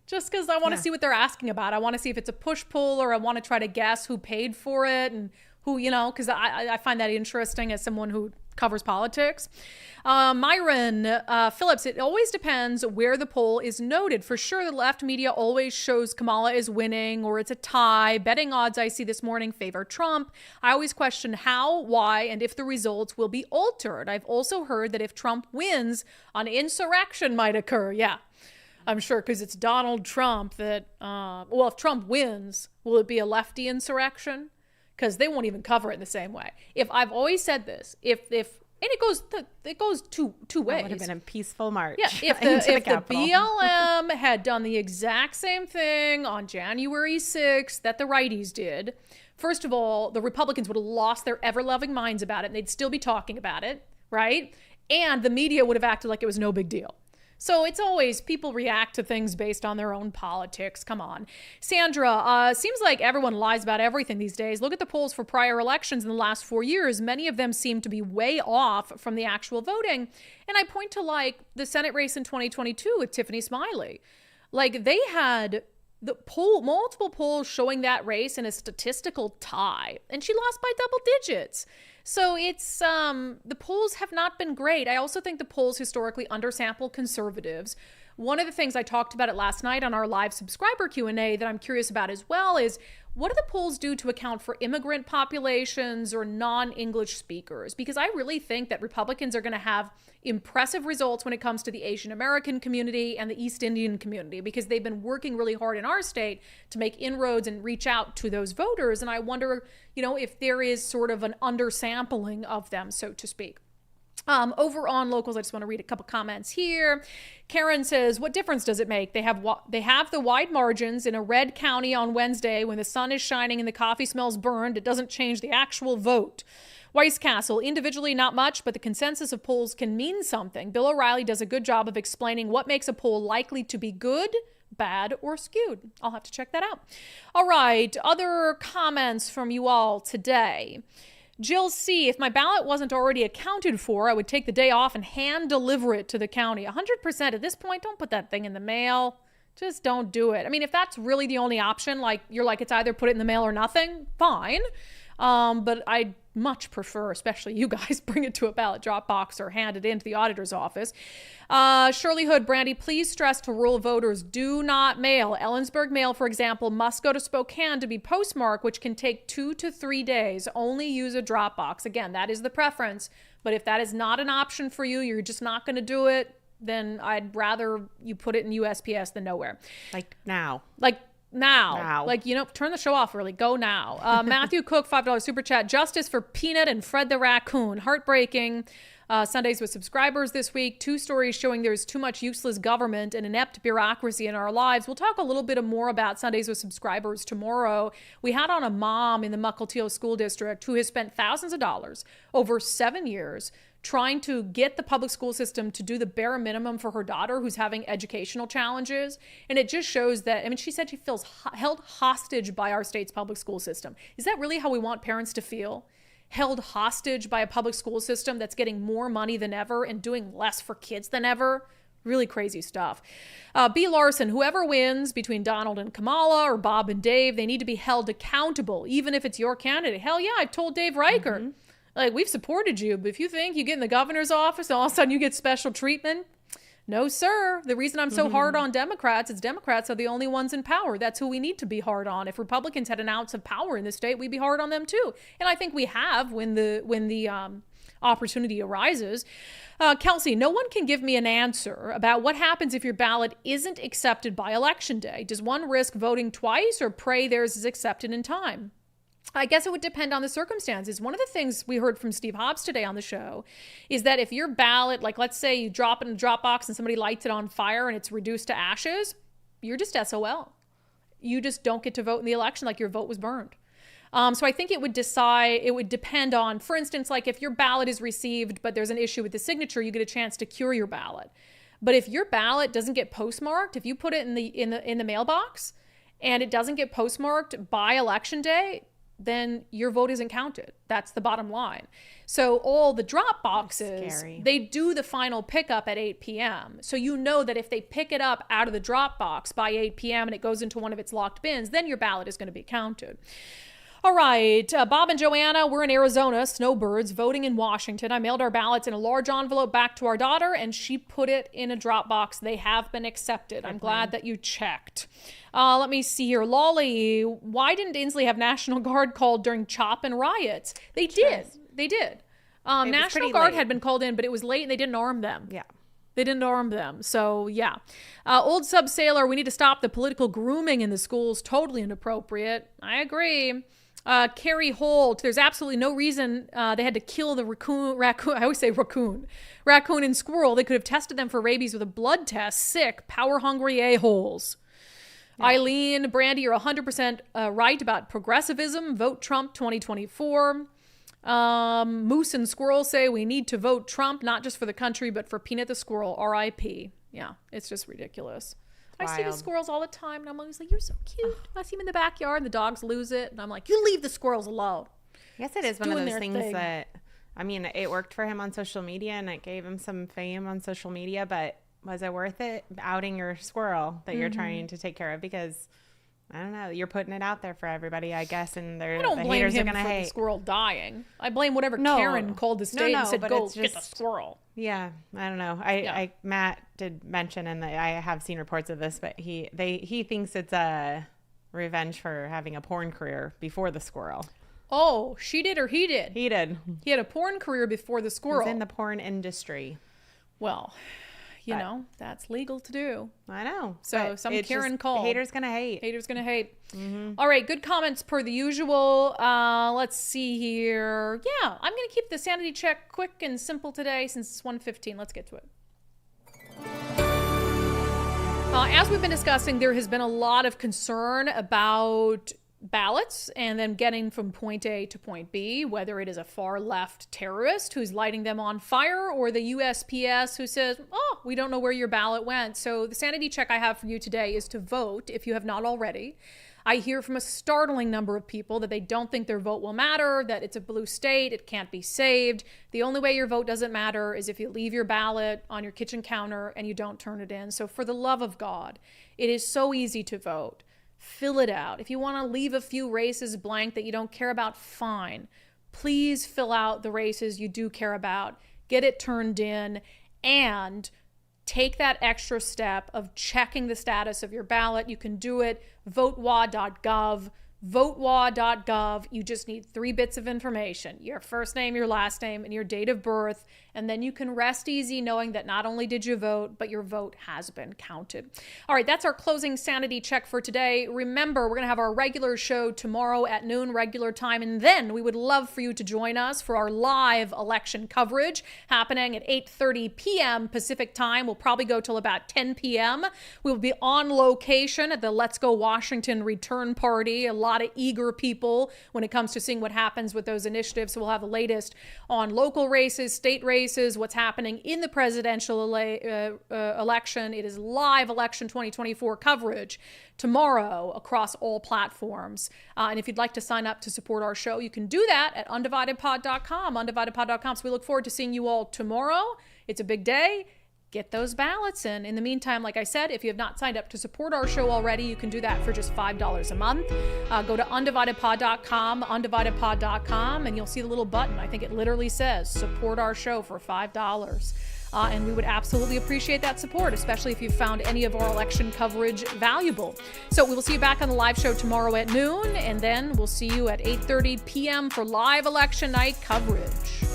Just because I want to see what they're asking about. I want to see if it's a push pull, or I want to try to guess who paid for it and who, because I find that interesting as someone who covers politics. Myron Phillips, it always depends where the poll is noted. For sure, the left media always shows Kamala is winning or it's a tie. Betting odds I see this morning favor Trump. I always question how, why, and if the results will be altered. I've also heard that if Trump wins, an insurrection might occur. Yeah. I'm sure, because it's Donald Trump that, if Trump wins, will it be a lefty insurrection? Because they won't even cover it in the same way. I've always said this, and it goes two ways. It would have been a peaceful march. Yeah, if the BLM had done the exact same thing on January 6th that the righties did, first of all, the Republicans would have lost their ever-loving minds about it, and they'd still be talking about it, right? And the media would have acted like it was no big deal. So it's always, people react to things based on their own politics. Come on. Sandra, seems like everyone lies about everything these days. Look at the polls for prior elections in the last 4 years. Many of them seem to be way off from the actual voting. And I point to like the Senate race in 2022 with Tiffany Smiley. Like, they had multiple polls showing that race in a statistical tie, and she lost by double digits. So it's, the polls have not been great. I also think the polls historically undersample conservatives. One of the things I talked about it last night on our live subscriber Q&A that I'm curious about as well is, what do the polls do to account for immigrant populations or non-English speakers? Because I really think that Republicans are going to have impressive results when it comes to the Asian American community and the East Indian community, because they've been working really hard in our state to make inroads and reach out to those voters. And I wonder, if there is sort of an undersampling of them, so to speak. Over on Locals, I just want to read a couple comments here. Karen says, what difference does it make? They have the wide margins in a red county on Wednesday when the sun is shining and the coffee smells burned. It doesn't change the actual vote. Weiss Castle, individually not much, but the consensus of polls can mean something. Bill O'Reilly does a good job of explaining what makes a poll likely to be good, bad, or skewed. I'll have to check that out. All right, other comments from you all today. Jill C., if my ballot wasn't already accounted for, I would take the day off and hand deliver it to the county. 100% at this point, don't put that thing in the mail. Just don't do it. I mean, if that's really the only option, like you're like, it's either put it in the mail or nothing, fine. But I'd much prefer, especially you guys, bring it to a ballot drop box or hand it into the auditor's office. Shirley Hood, Brandi, please stress to rural voters, do not mail. Ellensburg mail, for example, must go to Spokane to be postmarked, which can take 2 to 3 days. Only use a drop box. Again, that is the preference. But if that is not an option for you, you're just not going to do it, then I'd rather you put it in USPS than nowhere. Like now. Like, turn the show off early. Go now. Matthew Cook, $5 super chat. Justice for Peanut and Fred the Raccoon. Heartbreaking. Sundays with subscribers this week. 2 stories showing there's too much useless government and inept bureaucracy in our lives. We'll talk a little bit more about Sundays with subscribers tomorrow. We had on a mom in the Mukilteo School District who has spent thousands of dollars over 7 years trying to get the public school system to do the bare minimum for her daughter who's having educational challenges. And it just shows that, I mean, she said she feels held hostage by our state's public school system. Is that really how we want parents to feel? Held hostage by a public school system that's getting more money than ever and doing less for kids than ever? Really crazy stuff. B. Larson, whoever wins between Donald and Kamala or Bob and Dave, they need to be held accountable, even if it's your candidate. Hell yeah, I've told Dave Reichert. Mm-hmm. Like, we've supported you, but if you think you get in the governor's office and all of a sudden you get special treatment, no, sir. The reason I'm so hard on Democrats is Democrats are the only ones in power. That's who we need to be hard on. If Republicans had an ounce of power in the state, we'd be hard on them too. And I think we have when the opportunity arises. Kelsey, no one can give me an answer about what happens if your ballot isn't accepted by Election Day. Does one risk voting twice or pray theirs is accepted in time? I guess it would depend on the circumstances. One of the things we heard from Steve Hobbs today on the show is that if your ballot, like let's say you drop it in a drop box and somebody lights it on fire and it's reduced to ashes, you're just SOL. You just don't get to vote in the election, like your vote was burned. So I think it would depend on, for instance, like if your ballot is received, but there's an issue with the signature, you get a chance to cure your ballot. But if your ballot doesn't get postmarked, if you put it in the mailbox and it doesn't get postmarked by Election Day, then your vote isn't counted. That's the bottom line. So all the drop boxes, they do the final pickup at 8 p.m. So you know that if they pick it up out of the drop box by 8 p.m. and it goes into one of its locked bins, then your ballot is going to be counted. All right, Bob and Joanna, we're in Arizona, snowbirds, voting in Washington. I mailed our ballots in a large envelope back to our daughter, and she put it in a drop box. They have been accepted. I'm glad that you checked. Let me see here. Lolly, why didn't Inslee have National Guard called during CHOP and riots? They did. They did. National Guard had been called in, but it was late and they didn't arm them. Yeah. They didn't arm them. So, yeah. Old Sub Sailor, we need to stop the political grooming in the schools. Totally inappropriate. I agree. Carrie Holt, there's absolutely no reason they had to kill the raccoon. I always say raccoon and squirrel. They could have tested them for rabies with a blood test. Sick, power-hungry a-holes. Yeah. Eileen, Brandi, you're 100% right about progressivism. Vote Trump 2024. Moose and Squirrel say we need to vote Trump, not just for the country, but for Peanut the Squirrel, R.I.P. Yeah, it's just ridiculous. Wild. I see the squirrels all the time, and I'm always like, you're so cute. I see them in the backyard, and the dogs lose it, and I'm like, you leave the squirrels alone. Yes, it is one of those things that, I mean, it worked for him on social media, and it gave him some fame on social media, but was it worth it outing your squirrel that you're trying to take care of? Because, I don't know, you're putting it out there for everybody, I guess, and the haters are going to hate. The squirrel dying. I blame whatever Karen called the state and said, go get the squirrel. Yeah, I don't know. Matt did mention, and I have seen reports of this, but he thinks it's a revenge for having a porn career before the squirrel. Oh, she did or he did? He did. He had a porn career before the squirrel. He's in the porn industry. Well, you know, that's legal to do. I know. So some Karen called. Haters gonna hate. Haters gonna hate. All right, good comments per the usual. Let's see here. Yeah, I'm gonna keep the sanity check quick and simple today since it's 1:15. Let's get to it. As we've been discussing, there has been a lot of concern about ballots and then getting from point A to point B, whether it is a far left terrorist who's lighting them on fire or the USPS who says, oh, we don't know where your ballot went. So the sanity check I have for you today is to vote if you have not already. I hear from a startling number of people that they don't think their vote will matter, that it's a blue state, it can't be saved. The only way your vote doesn't matter is if you leave your ballot on your kitchen counter and you don't turn it in. So for the love of God, it is so easy to vote. Fill it out. If you want to leave a few races blank that you don't care about, fine. Please fill out the races you do care about. Get it turned in and take that extra step of checking the status of your ballot. You can do it. votewa.gov. votewa.gov. You just need 3 bits of information: your first name, your last name, and your date of birth. And then you can rest easy knowing that not only did you vote, but your vote has been counted. All right, that's our closing sanity check for today. Remember, we're going to have our regular show tomorrow at noon, regular time. And then we would love for you to join us for our live election coverage happening at 8:30 p.m. Pacific time. We'll probably go till about 10 p.m. We'll be on location at the Let's Go Washington return party. A lot of eager people when it comes to seeing what happens with those initiatives. So we'll have the latest on local races, state races, what's happening in the presidential election. It is live election 2024 coverage tomorrow across all platforms. And if you'd like to sign up to support our show, you can do that at undividedpod.com, undividedpod.com. So we look forward to seeing you all tomorrow. It's a big day. Get those ballots in. In the meantime, like I said, if you have not signed up to support our show already, you can do that for just $5 a month. Go to undividedpod.com, undividedpod.com, and you'll see the little button. I think it literally says support our show for $5. And we would absolutely appreciate that support, especially if you've found any of our election coverage valuable. So we will see you back on the live show tomorrow at noon, and then we'll see you at 8:30 p.m. for live election night coverage.